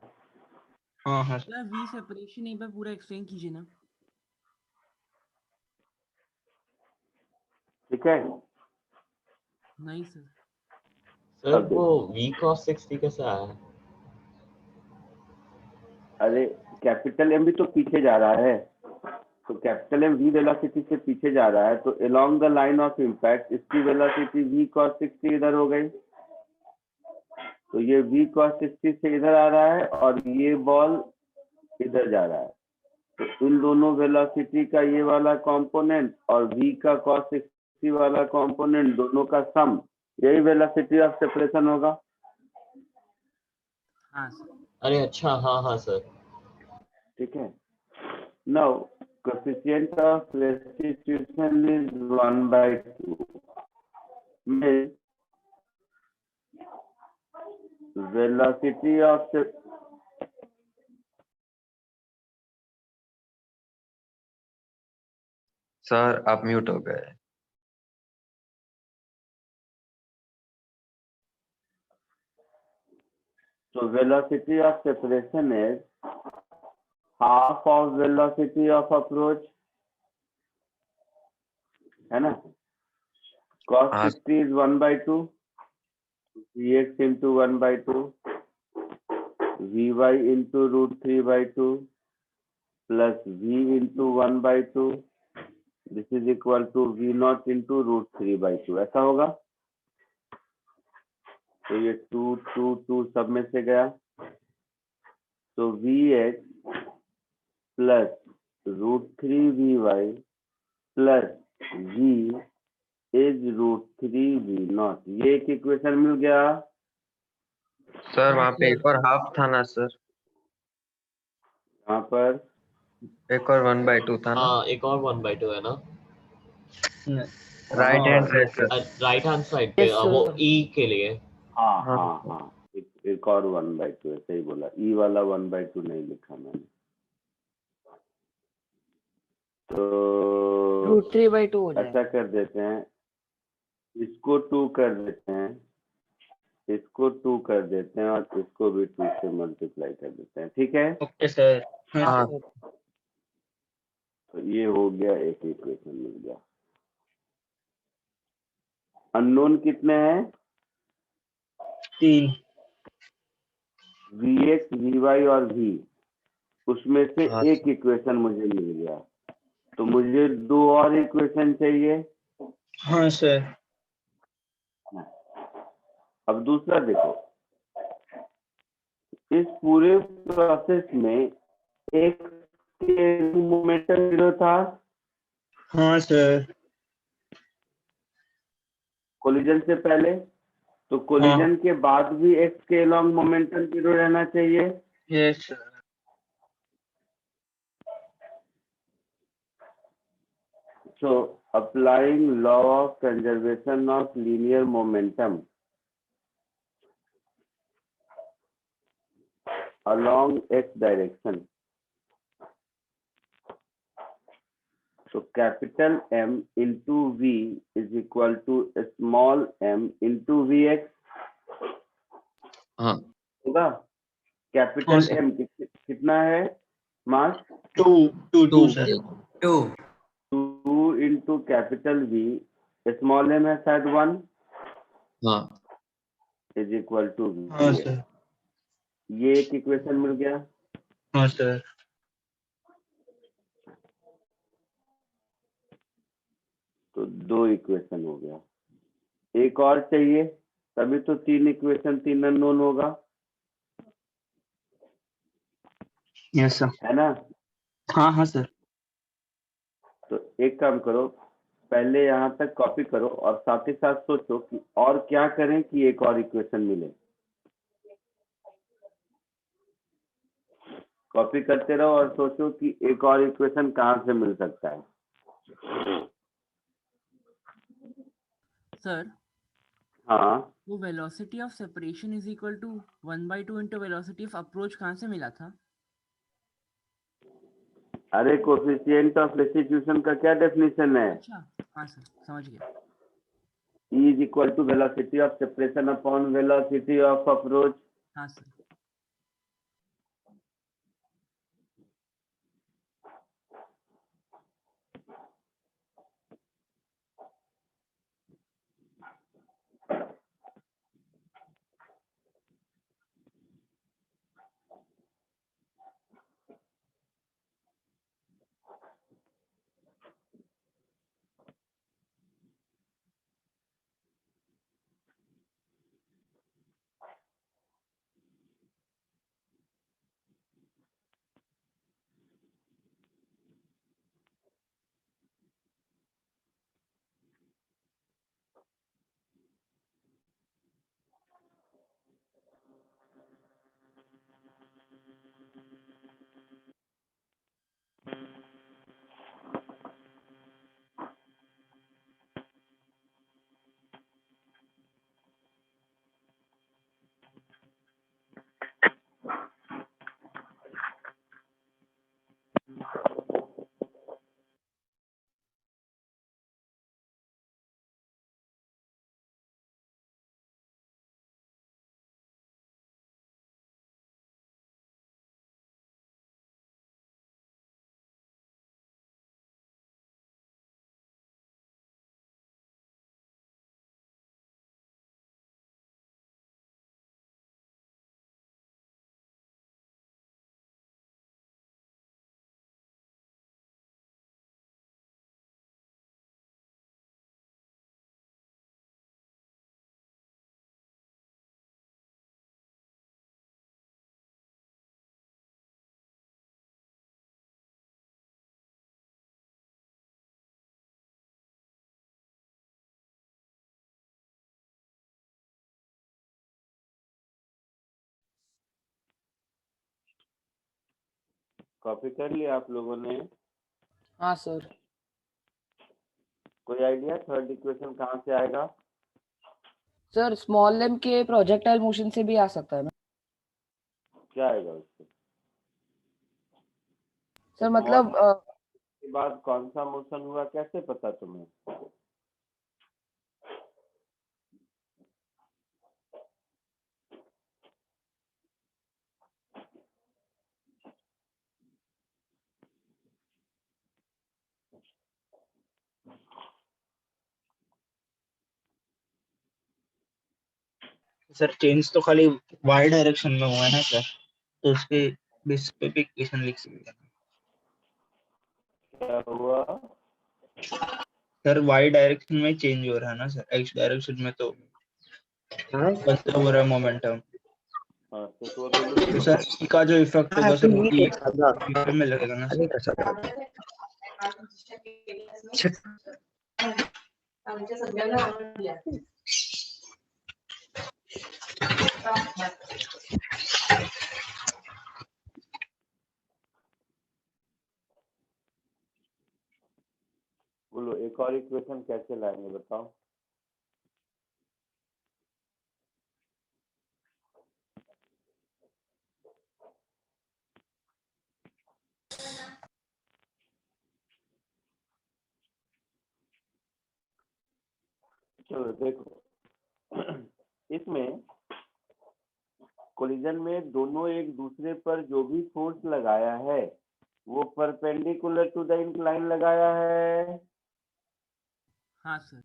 हाँ हाँ सर। सर वी सेपरेशन एक बार पूरा एक्सप्लेन कीजिए ना। ठीक है। नहीं सर। सर अब वो देखो, V cos 60 कैसा है? अरे कैपिटल M भी तो पीछे जा रहा है, तो कैपिटल M V वेलोसिटी से पीछे जा रहा है, तो along the line of impact इसकी वेलोसिटी V cos 60 इधर हो गई, तो ये V cos 60 से इधर आ रहा है और ये बॉल इधर जा रहा है। तो इन दोनों वेलोसिटी का ये वाला कंपोनेंट और V का cos 60 वाला कंपोनेंट, दोनों का सम यही वेलोसिटी ऑफ सेपरेशन होगा। हाँ सर। अरे अच्छा, हाँ हाँ सर। ठीक है। Now coefficient of restitution is 1/2 means velocity of sir आप म्यूट हो गए। so velocity of separation is half of velocity of approach, है ना? Cos हाँ 60 is 1/2 Vx into 1/2 Vy into √3/2 plus V into 1/2 this is equal to V naught into √3/2 ऐसा होगा। तो ये 2 2 2 सब में से गया, तो Vx plus √3Vy plus V is √3V not, ये एक इक्वेशन मिल गया। सर वहाँ पे एक और हाफ था ना सर, यहाँ पर एक और 1/2 था ना, हाँ, एक और 1/2 है ना। राइट हैंड साइड हाँ सर। राइट हैंड साइड पे Yes, वो sir. ई के लिए। हाँ हाँ हाँ हाँ, एक और 1/2 ऐसे ही बोला, ई वाला 1/2 नहीं लिखा मैंने। तो √3/2 हो ऐसा जाएगा। कर देते हैं, इसको 2 कर देते हैं, इसको 2 कर देते हैं और इसको भी 2 से मल्टीप्लाई कर देते हैं, ठीक है। Okay sir. हाँ हाँ सर। तो ये हो गया, एक इक्वेशन मिल गया। अननोन कितने हैं? 3। Vx, Vy और V, उसमें से हाँ एक इक्वेशन मुझे मिल गया, तो मुझे 2 और इक्वेशन चाहिए। हाँ सर। अब दूसरा देखो, इस पूरे प्रोसेस में एक मोमेंटम जीरो था, हाँ सर। कोलिजन से पहले, तो कोलिजन के बाद भी एक्स के लॉन्ग मोमेंटम जीरो रहना चाहिए। Yes sir. So applying law of conservation of linear momentum along x direction, so capital M into V is equal to small m into Vx हाँ होगा। हाँ कैपिटल सर। M कितना है मास? 2 sir. 2 2 into capital V, small m है शायद 1 हाँ is equal to हाँ Vx। Sir. ये एक इक्वेशन मिल गया। हाँ सर। तो 2 इक्वेशन हो गया, एक और चाहिए, तभी तो 3 इक्वेशन 3 अननोन होगा, यस सर। है ना। हाँ हाँ सर। तो एक काम करो, पहले यहाँ तक कॉपी करो और साथ ही साथ सोचो कि और क्या करें कि एक और इक्वेशन मिले। कॉपी करते रहो और सोचो कि एक और इक्वेशन कहाँ से मिल सकता है। सर हाँ, वो velocity of separation is equal to 1/2 into velocity of approach कहाँ से मिला था? अरे कोफिशिएंट ऑफ रेस्टिट्यूशन का क्या डेफिनेशन है? अच्छा हाँ सर, समझ गया। E is equal to velocity of separation upon velocity of approach। हाँ सर। कॉपी कर लिया आप लोगों ने? हाँ सर। कोई आइडिया थर्ड इक्वेशन कहाँ से आएगा? सर स्मॉल m के प्रोजेक्टाइल मोशन से भी आ सकता है ना? क्या आएगा उससे? सर तो मतलब के बाद कौन सा मोशन हुआ कैसे पता तुम्हें? सर चेंज तो खाली वाई डायरेक्शन में हुआ है ना सर, तो उसके बेस पे भी इक्वेशन लिख सकते हैं क्या हुआ? सर। वाई डायरेक्शन में चेंज हो रहा है ना सर, एक्स डायरेक्शन में तो कंजर्व हो रहा है मोमेंटम। हाँ तो अभी तो सर ई का जो इफेक्ट होगा सर वो ई में लगेगा ना सर। बोलो एक और इक्वेशन कैसे लाएंगे बताओ? चलो देखो इसमें कोलिजन में दोनों एक दूसरे पर जो भी फोर्स लगाया है वो परपेंडिकुलर टू द इंक्लाइन लगाया है। हाँ सर।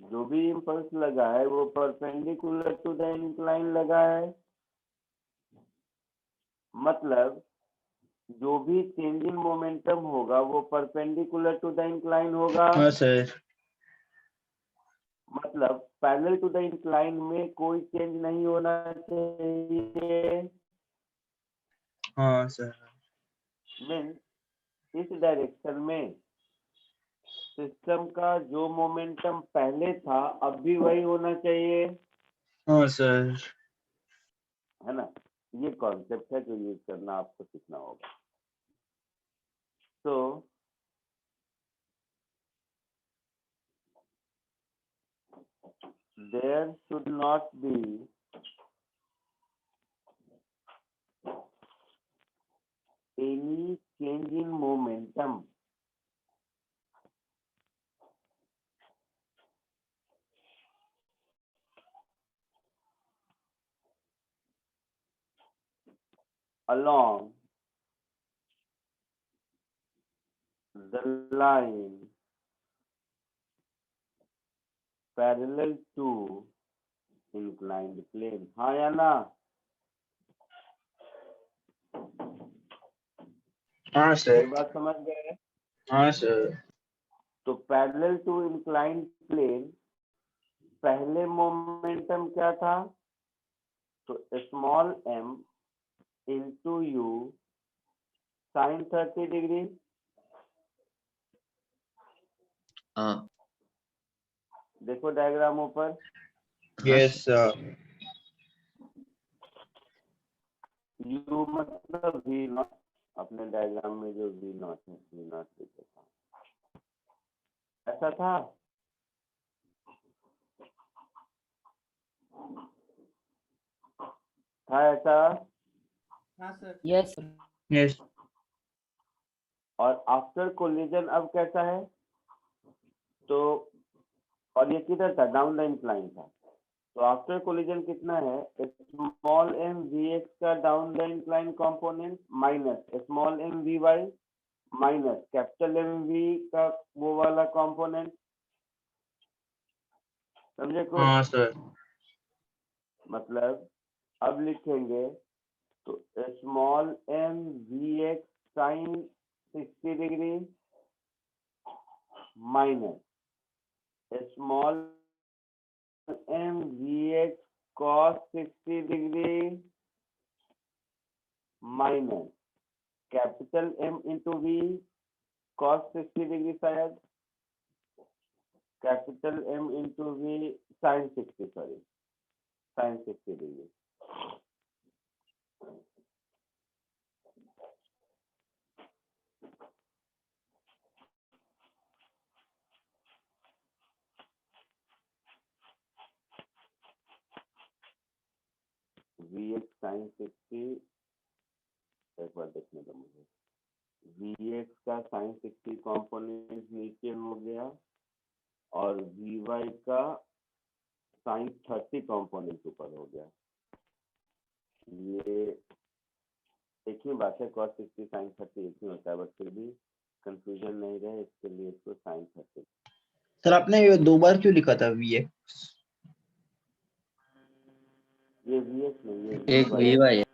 जो भी इम्पल्स लगा है वो परपेंडिकुलर टू द इंक्लाइन लगा है। मतलब जो भी चेंज इन मोमेंटम होगा वो परपेंडिकुलर टू द इंक्लाइन होगा। हाँ सर। मतलब पैरेलल टू द इंक्लाइन में कोई चेंज नहीं होना चाहिए। हाँ सर। मीन्स इस डायरेक्शन में सिस्टम का जो मोमेंटम पहले था अब भी वही होना चाहिए, हाँ सर। है ना? ये कॉन्सेप्ट है जो यूज करना आपको सीखना होगा। तो there should not be any change in momentum along the line parallel to inclined plane। हाँ या ना? हाँ ये सर। बात समझ गए? हाँ सर। तो पैरेलल टू इंक्लाइंड प्लेन पहले मोमेंटम क्या था? तो small m into u sine 30 degree. हाँ देखो डायग्राम ऊपर। Yes sir. यू मतलब वी नॉट, अपने डायग्राम में जो वी नॉट है, वी नॉट लिखा था, ऐसा था। था ऐसा। हाँ सर। यस यस और आफ्टर कोलिजन अब कैसा है? तो और ये किधर था? डाउन द इंक्लाइन था। तो आफ्टर कोलिजन कितना है? स्मॉल एम वी एक्स का down the incline component minus small m v y minus capital M v का वो वाला कंपोनेंट। समझे कुछ? हाँ सर। मतलब अब लिखेंगे तो small m v x sine 60 degree minus small m v x cos 60 degree minus capital M into v cos 60 degree, शायद capital M into v sine 60, sorry sine 60 degree. V x sine 60, एक बार देखने दो मुझे। V x का sine 60 component नीचे हो गया और वी वाई का साइन 30 कॉम्पोनेंट ऊपर हो गया। ये एक ही बात है, cos 60 साइन 30 एक ही होता है, बट फिर भी कंफ्यूजन नहीं रहे इसके लिए इसको साइन 30। सर आपने ये 2 बार क्यों लिखा था वी एक्स? ये वी एक्स नहीं, ये एक वी वी वाई। वाई।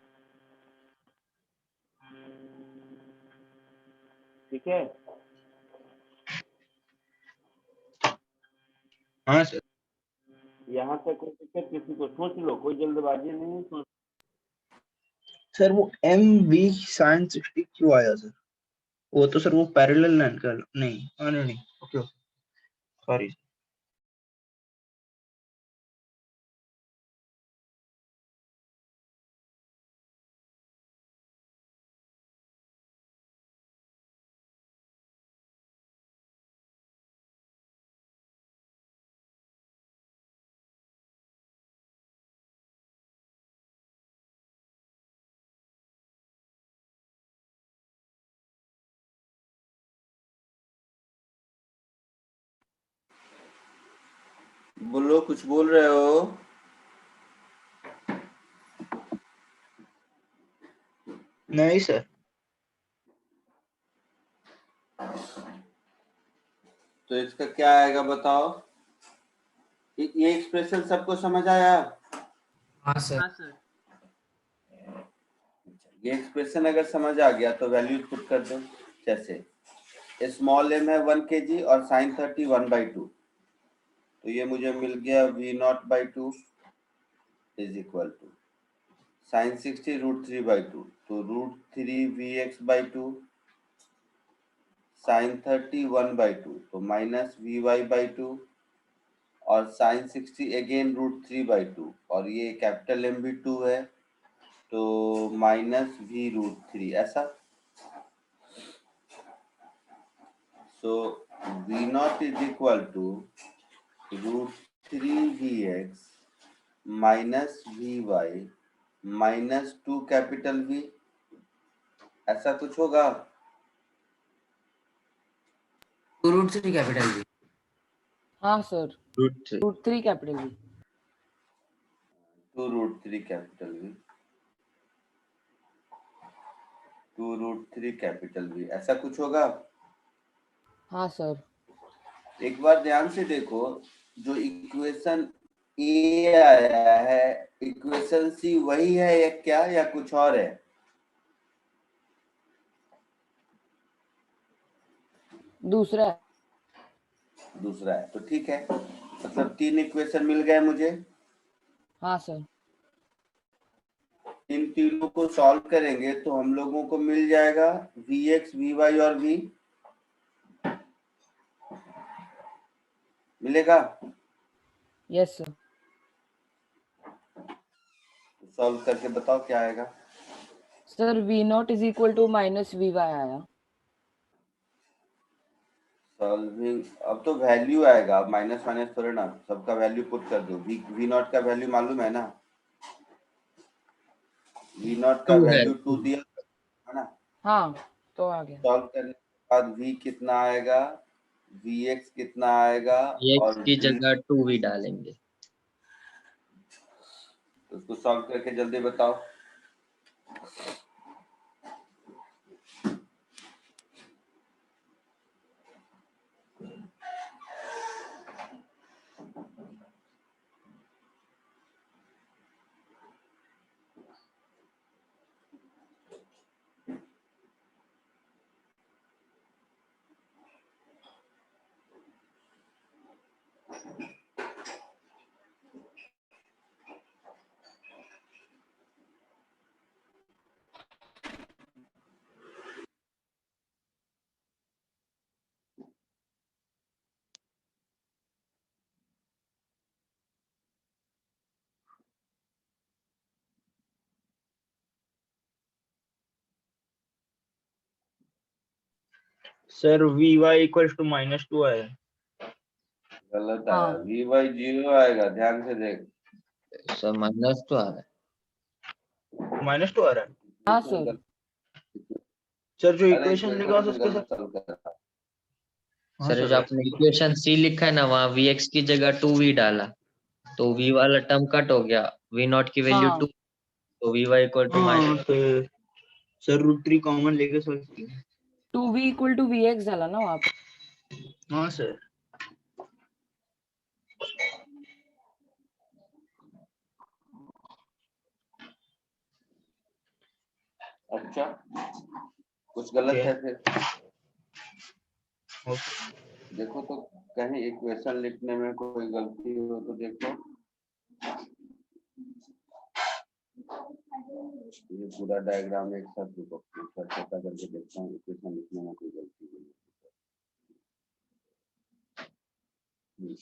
ठीक है। हाँ सर। यहाँ तक कोई दिक्कत किसी को? सोच लो, कोई जल्दबाजी नहीं है, सोच। सर वो एम वी साइन 60 क्यों आया सर? वो तो सर वो पैरेलल लाइन का नहीं, हाँ नहीं, ओके सॉरी। बोलो, कुछ बोल रहे हो? नहीं सर। तो इसका क्या आएगा बताओ? ये एक्सप्रेशन सबको समझ आया? हाँ सर। हाँ सर। ये एक्सप्रेशन अगर समझ आ गया तो वैल्यूज पुट कर दो। जैसे स्मॉल एम है 1 kg और साइन 30 1/2, तो ये मुझे मिल गया v naught by 2 is equal to sine 60 √3/2, तो √3 वी एक्स बाई 2 साइन 30 1/2, तो माइनस वी वाई बाई 2 और साइन 60 अगेन √3/2, और ये कैपिटल एम भी 2 है तो माइनस वी √3, ऐसा। So v naught is equal to √3 v x minus v y minus 2 capital v, ऐसा कुछ होगा। 2√3 कैपिटल वी। हाँ sir, √3 √3 capital v. 2√3 capital v, 2√3 capital v, ऐसा कुछ होगा। हाँ सर। एक बार ध्यान से देखो, जो इक्वेशन ए आया है इक्वेशन सी वही है या क्या, या कुछ और है? दूसरा है। दूसरा है, तो ठीक है, मतलब 3 इक्वेशन मिल गए मुझे। हाँ सर। इन तीनों को सॉल्व करेंगे तो हम लोगों को मिल जाएगा वी एक्स वी वाई और वी मिलेगा। Yes sir. सॉल्व करके बताओ क्या आएगा। Sir v naught is equal to minus v y आया। सॉल्विंग अब तो वैल्यू आएगा, अब माइनस माइनस थोड़े ना, सबका वैल्यू पुट कर दो। वी नॉट का वैल्यू मालूम है ना, वी नॉट का 2 है वैल्यू 2 दिया है ना। हाँ तो आ गया। सॉल्व करने के बाद v कितना आएगा, vx कितना आएगा, x और की v जगह 2v डालेंगे। उसको सॉल्व करके जल्दी बताओ। सर vy इक्वल्स टू -2 है। गलत हाँ। आया, वी वाई 0 आएगा, ध्यान से देख। सर -2 आ रहा है। -2 आ रहा है। हाँ इक्वेशन सर। गलत- सर जो अरे इक्वेशन लिखा है इक्वेशन उसके गलत साथ। सॉल्व कर रहा। हाँ सर सर जो आपने इक्वेशन सी लिखा है ना, वहाँ vx की जगह 2v डाला, तो v वाला टर्म कट हो गया, v नॉट की वैल्यू हाँ 2, तो vy इक्वल टू हाँ सर √3 कॉमन लेके सॉल्व किया। 2v इक्वल टू vx झाला ना वहाँ पे। हाँ सर। अच्छा कुछ गलत है फिर, देखो तो कहीं इक्वेशन लिखने में कोई गलती हो तो देखो। ये पूरा डायग्राम एक साथ रुको, पता करके देखता हूँ इक्वेशन लिखने में कोई गलती नहीं है।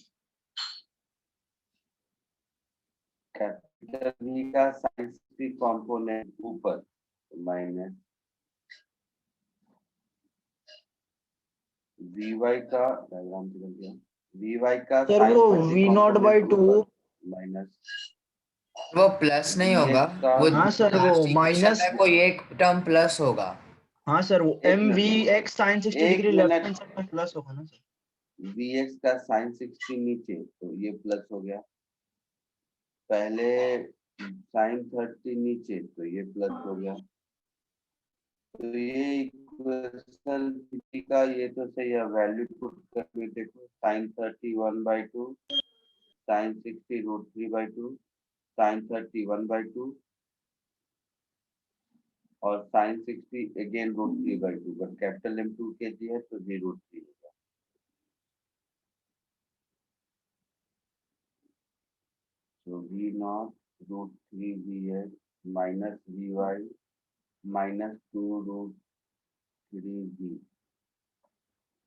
कैपिटल V का साइन 60 कंपोनेंट ऊपर माइनस Vy का डायग्राम निकल गया, Vy का सर साइन वो 30 v नॉट बाई कंपोनेंट 2। ऊपर माइनस वो प्लस नहीं होगा, Vx का वो हाँ सर वो लास्ट इक्वेशन माइनस। में कोई एक टर्म प्लस होगा। हाँ सर वो एक मिनट mvx sin 60 डिग्री एक लेफ्ट मिनट, हैंड साइड में प्लस होगा ना सर। Vx का साइन 60 नीचे तो ये प्लस हो गया, पहले साइन 30 नीचे तो ये प्लस हो गया, तो ये इक्वेशन का ये तो सही है। वैल्यू पुट करके देखो, साइन 30 1/2, साइन 60 √3/2, साइन 30 1/2 और साइन 60 अगेन √3/2, बट कैपिटल M 2 kg है तो भी √3 होगा। तो V naught √3 Vx minus Vy minus 2 √3 V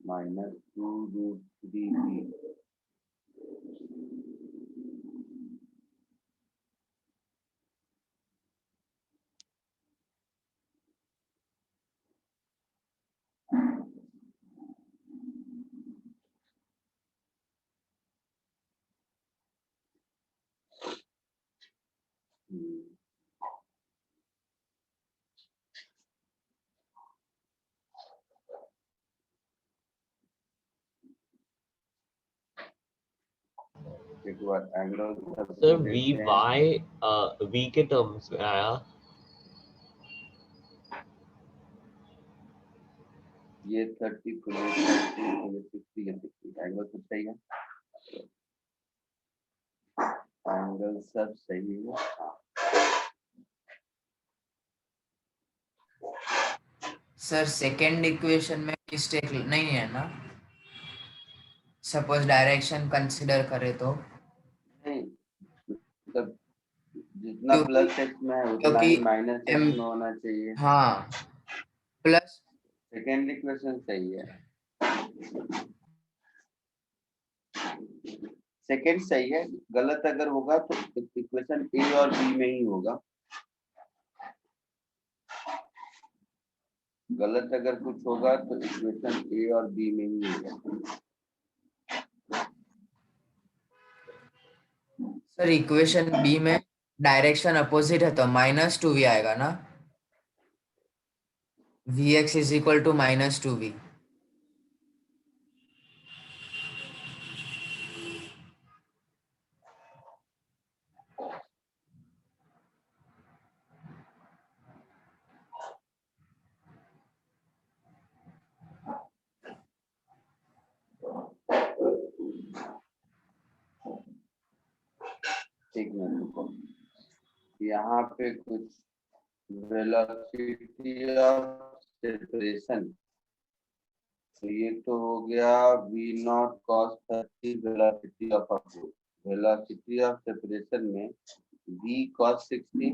minus 2 √3 V। एक बार angle sir v y v के टर्म्स में आया, ये 30 प्लस 30 ये 60 ये 60 एंगल सब सही है, एंगल सब सही है। सर सेकंड इक्वेशन में मिस्टेक नहीं है ना? सपोज डायरेक्शन कंसीडर करे तो नहीं मतलब जितना प्लस एक्स में है उतना ही माइनस एक्स में होना चाहिए। हाँ प्लस सेकेंड इक्वेशन सही है, सेकेंड सही है, गलत अगर होगा तो इक्वेशन ए और बी में ही होगा। गलत अगर कुछ होगा तो इक्वेशन ए और बी में ही होगा। सर इक्वेशन बी में डायरेक्शन अपोजिट है तो -2v आएगा ना, vx is equal to -2v। ठीक है, रुको। यहाँ पे कुछ वेलोसिटी ऑफ सेपरेशन, तो ये तो हो गया v not cos 30 velocity of approach. Velocity of separation में v cos 60,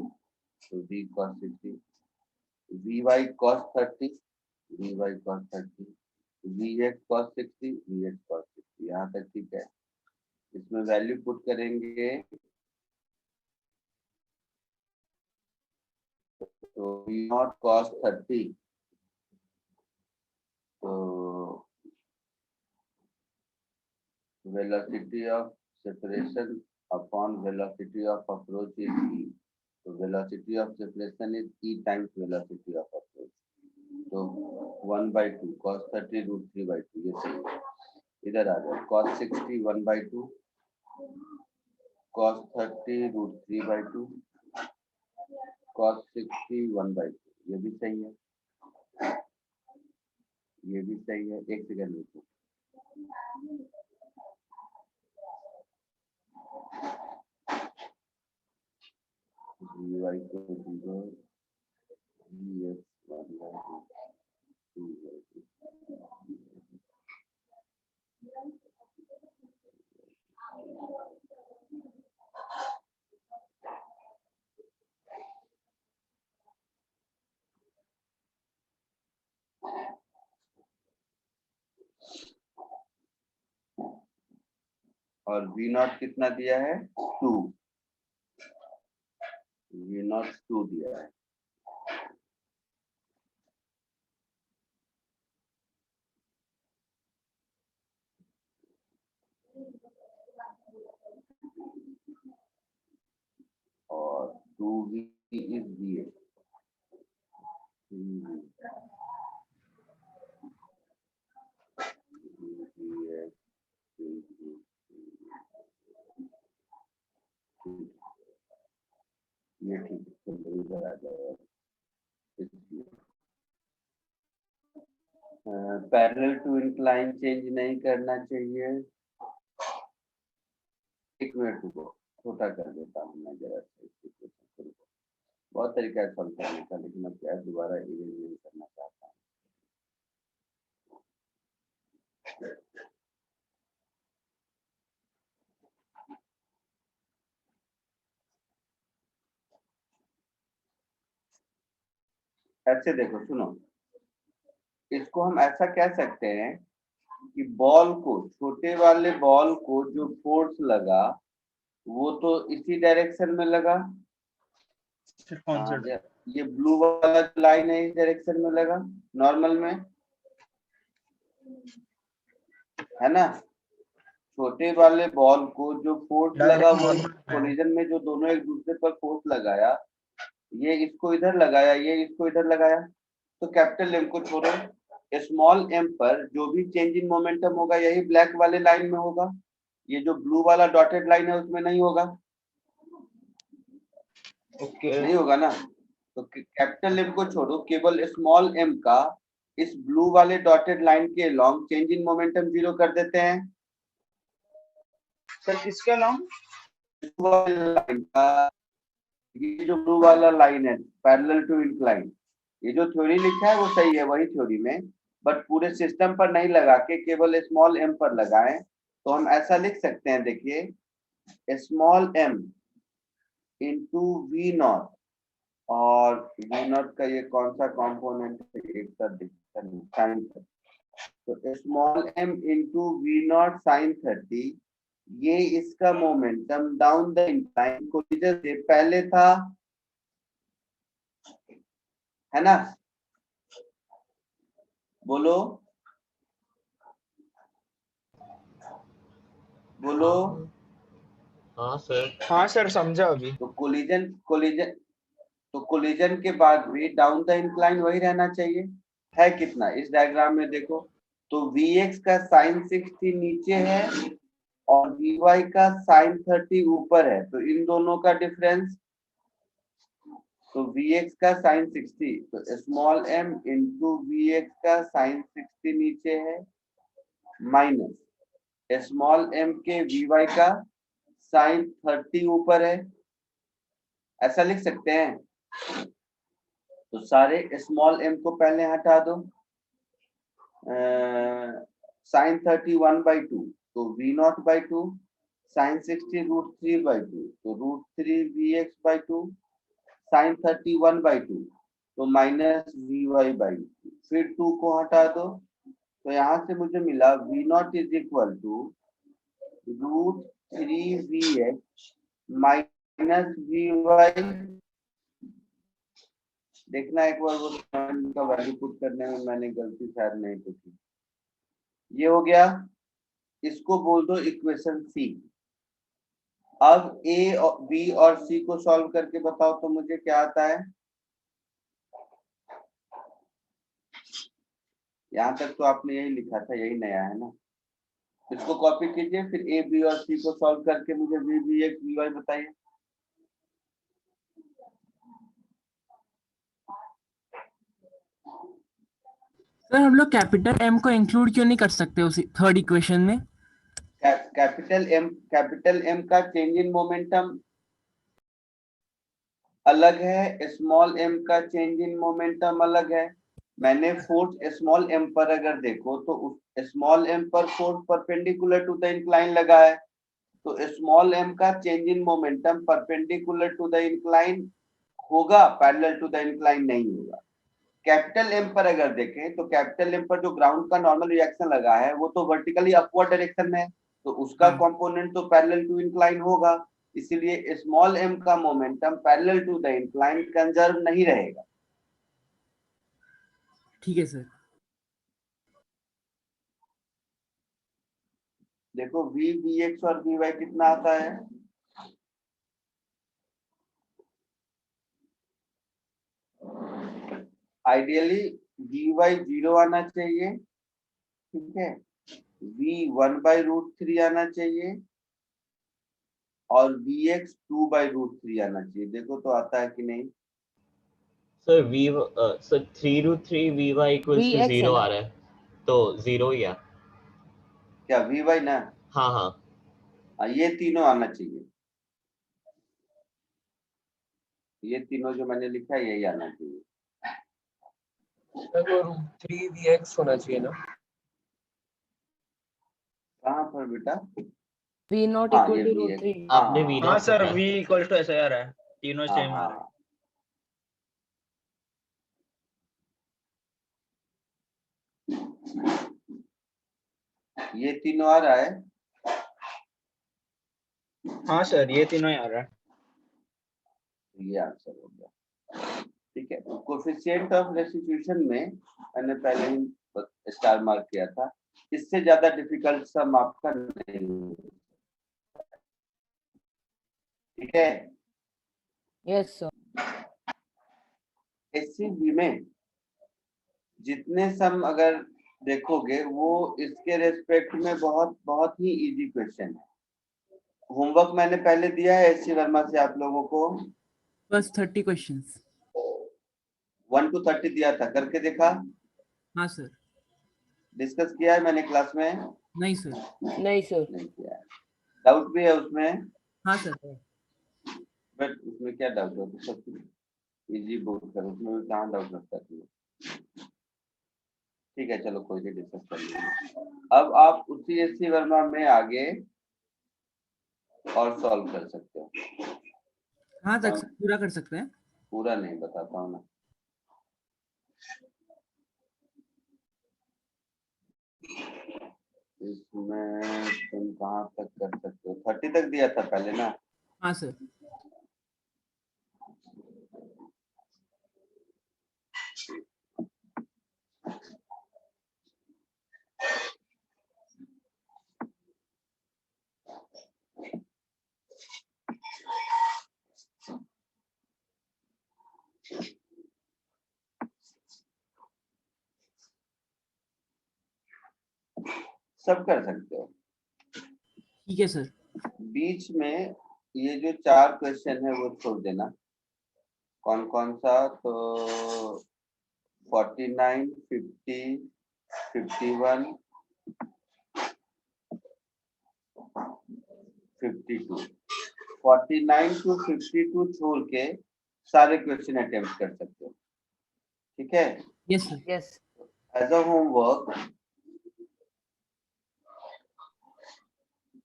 तो v cos 60, vy cos 30, vy cos 30, vx cos 60, vx cos 60। यहाँ तक ठीक है। इसमें वैल्यू पुट करेंगे तो v नॉट cos 30, तो velocity of separation upon velocity of approach is e, तो velocity of separation is e times velocity of approach, तो 1/2 cos 30 √3/2, ये सही है। इधर आ जाओ, cos 60 1/2, cos 30 √3/2, cos 60 1/2, ये भी सही है, ये भी सही है। एक सेकंड रुको, dy को 0, dx 1/2, और v नॉट कितना दिया है 2, v नॉट 2 दिया है। और 2v is dx, ये ठीक है, इधर आ जाएगा। पैरेलल टू इंक्लाइन चेंज नहीं करना चाहिए। एक मिनट रुको, छोटा कर देता हूँ मैं जरा सा इस क्वेश्चन को। बहुत तरीका है सॉल्व करने का, लेकिन अब क्या दोबारा इरेज नहीं करना चाहता हूँ। ऐसे देखो, सुनो, इसको हम ऐसा कह सकते हैं कि बॉल को, छोटे वाले बॉल को जो फोर्स लगा वो तो इसी डायरेक्शन में लगा। फिर कौन सा? ये ब्लू वाला लाइन है, इस डायरेक्शन में लगा नॉर्मल में, है ना। छोटे वाले बॉल को जो फोर्स लगा वो कोलिजन में जो दोनों एक दूसरे पर फोर्स लगाया, ये इसको इधर लगाया, ये इसको इधर लगाया, तो कैपिटल एम को छोड़ो, स्मॉल एम पर जो भी चेंज इन मोमेंटम होगा यही ब्लैक वाले लाइन में होगा, ये जो ब्लू वाला डॉटेड लाइन है उसमें नहीं होगा। ओके, नहीं होगा ना, तो कैपिटल एम को छोड़ो, केवल स्मॉल एम का इस ब्लू वाले डॉटेड लाइन के लॉन्ग चेंज इन मोमेंटम 0 कर देते हैं। सर किसका लॉन्ग? लाइन का, ये जो ब्लू वाला लाइन है पैरेलल टू इंक्लाइन, ये जो थ्योरी लिखा है वो सही है, वही थ्योरी में, बट पूरे सिस्टम पर नहीं लगा के केवल स्मॉल एम पर लगाएं, तो हम ऐसा लिख सकते हैं, देखिए small m into v naught, और वी नॉट का ये कौन सा कंपोनेंट है, एक साइन, तो small m into v naught sine 30, ये इसका momentum down the incline collision से पहले था, है ना। बोलो बोलो। हाँ सर। हाँ सर समझा अभी। तो कोलिजन के बाद भी डाउन द इंक्लाइन वही रहना चाहिए। है कितना इस डायग्राम में देखो, तो Vx का sin 60 नीचे है और Vy का sin 30 ऊपर है, तो इन दोनों का डिफरेंस, तो Vx का sin 60, तो स्मॉल m इंटू Vx का sin 60 नीचे है माइनस स्मॉल m के Vy का sin 30 ऊपर है। ऐसा लिख सकते हैं। तो सारे स्मॉल m को पहले हटा दो, sin 30 1/2, तो V0/2, sin 60 √3/2, तो √3 Vx/2, sin 30 1/2, तो माइनस Vy/2, फिर 2 को हटा दो, तो यहाँ से मुझे मिला V0 is equal to √3 Vx minus Vy। देखना एक बार वो का वैल्यू पुट करने में मैंने गलती शायद नहीं की। ये हो गया, इसको बोल दो इक्वेशन सी। अब ए और बी और सी को सॉल्व करके बताओ तो मुझे क्या आता है। यहाँ तक तो आपने यही लिखा था, यही नया है ना। इसको कॉपी कीजिए, फिर ए बी और सी को सॉल्व करके मुझे v b x v y बताइए। सर हम लोग कैपिटल एम को इंक्लूड क्यों नहीं कर सकते उसी थर्ड इक्वेशन में? कैपिटल एम का चेंज इन मोमेंटम अलग है, स्मॉल एम का चेंज इन मोमेंटम अलग है। मैंने फोर्स स्मॉल एम पर अगर देखो तो उस स्मॉल एम पर force perpendicular to the incline लगा है, तो स्मॉल एम का change in momentum perpendicular to the incline होगा, पैरेलल टू द इंक्लाइन नहीं होगा। कैपिटल एम पर अगर देखें तो कैपिटल एम पर जो ग्राउंड का नॉर्मल रिएक्शन लगा है वो तो वर्टिकली अपवर्ड डायरेक्शन में है, तो उसका कंपोनेंट तो पैरेलल टू इंक्लाइन होगा, इसीलिए स्मॉल एम का momentum parallel to the incline conserve नहीं रहेगा। ठीक है सर। देखो वी बी एक्स और बी वाई कितना आता है, आइडियली वी वाई 0 आना चाहिए, ठीक है, v 1/√3 आना चाहिए और vx 2/√3 आना चाहिए। देखो तो आता है कि नहीं। Sir sir 3√3 Vy equals to Vx है 0 ना? आ रहा है, तो 0 ही है। क्या vy ना, हाँ हाँ। ये तीनों आना चाहिए, ये तीनों जो मैंने लिखा है यही आना चाहिए। सर वो √3 Vx होना चाहिए ना। कहाँ पर बेटा? V0 हाँ equal ये to vx, √3. हाँ आपने हाँ V0 हाँ सर लिखा है। v इक्वल टू ऐसा आ रहा है, तीनों हाँ सेम आ हाँ रहा है। हाँ। ये तीनों आ रहा है। हाँ सर ये तीनों ही आ रहा है। ये आंसर हो गया, ठीक है। तो कोफिशिएंट ऑफ रेस्टिट्यूशन में मैंने पहले ही स्टार मार्क किया था, इससे ज्यादा डिफिकल्ट सम आपका नहीं है, ठीक है। Yes sir. एससीबी में जितने सम अगर देखोगे वो इसके रेस्पेक्ट में बहुत बहुत ही इजी क्वेश्चन है। होमवर्क मैंने पहले दिया है एससी वर्मा से आप लोगों को, बस 30 क्वेश्चंस। 1 to 30 दिया था, करके देखा, हाँ सर। डिस्कस किया है मैंने क्लास में? नहीं सर। नहीं सर। नहीं किया है। डाउट भी है उसमें? हाँ सर। बट उसमें क्या डाउट है, सब इजी बोल कर उसमें भी कहाँ डाउट लगता है। ठीक है चलो कोई नहीं, डिस्कस कर लेंगे। अब आप उसी एससी वर्मा में आगे और सॉल्व कर सकते हो। हाँ तक पूरा कर सकते हैं। पूरा नहीं बताता हूँ ना, इसमें तुम कहाँ तक कर सकते हो, 30 तक दिया था पहले ना। हाँ सर। सब कर सकते हो। ठीक है सर। बीच में ये जो 4 क्वेश्चन है वो छोड़ देना। कौन कौन सा? तो 49, 50, 51, 52। 49 to 52 छोड़ के सारे क्वेश्चन अटेम्प्ट कर सकते हो। ठीक है? Yes sir. Yes as a homework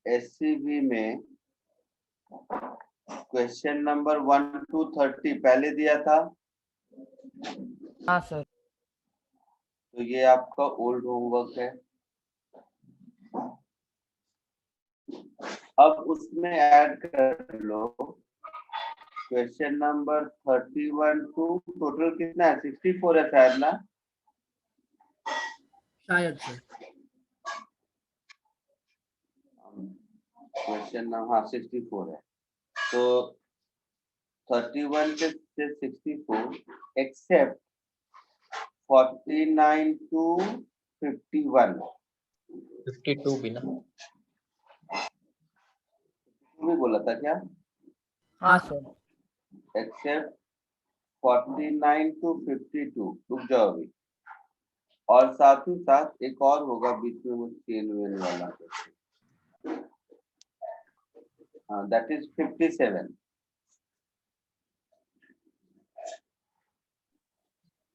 SCB में क्वेश्चन नंबर 1 to 30 पहले दिया था, हाँ सर। तो ये आपका ओल्ड होमवर्क है। अब उसमें ऐड कर लो क्वेश्चन नंबर 31 टू टोटल कितना है? 64 है शायद ना? शायद सर। क्वेश्चन हाँ 64 है। तो 31 से 64 एक्सेप्ट 49 टू 51 52 भी ना? भी बोला था क्या? हाँ सर। Accept 49 to 52। रुक जाओ अभी। और साथ ही साथ एक और होगा बीच में वो चेन वेन वाला, हाँ दैट इज 57।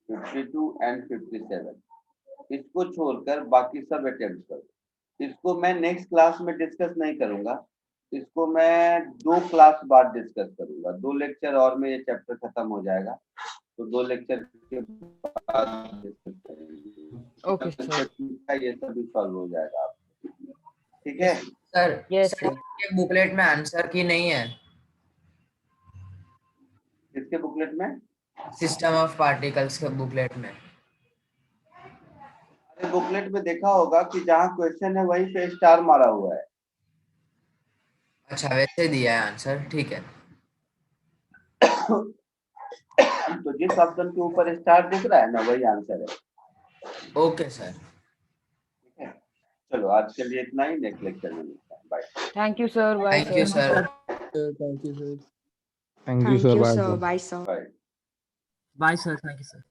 52 एंड 57 इसको छोड़कर बाकी सब अटेम्प्ट करो। इसको मैं नेक्स्ट क्लास में डिस्कस नहीं करूंगा, इसको मैं 2 क्लास बाद डिस्कस करूंगा। 2 लेक्चर और में ये चैप्टर खत्म हो जाएगा, तो 2 लेक्चर के बाद डिस्कस करेंगे। Okay sir. ये सब भी सॉल्व हो जाएगा आपको। ठीक है सर यस सर ये बुकलेट में आंसर की नहीं है। किसके बुकलेट में? सिस्टम ऑफ पार्टिकल्स के बुकलेट में। अरे बुकलेट में देखा होगा कि जहाँ क्वेश्चन है वहीं पे स्टार मारा हुआ है। अच्छा वैसे दिया है आंसर, ठीक है। तो जिस ऑप्शन के ऊपर स्टार दिख रहा है ना वही आंसर है। Okay sir. ठीक है, चलो आज के लिए इतना ही। नेक्स्ट लेक्चर में मिलते हैं। Bye. Thank you sir. Bye thank you sir. Sir. Thank you sir. Thank you, sir. Bye, sir. Bye, sir. Bye. Bye sir. Thank you sir.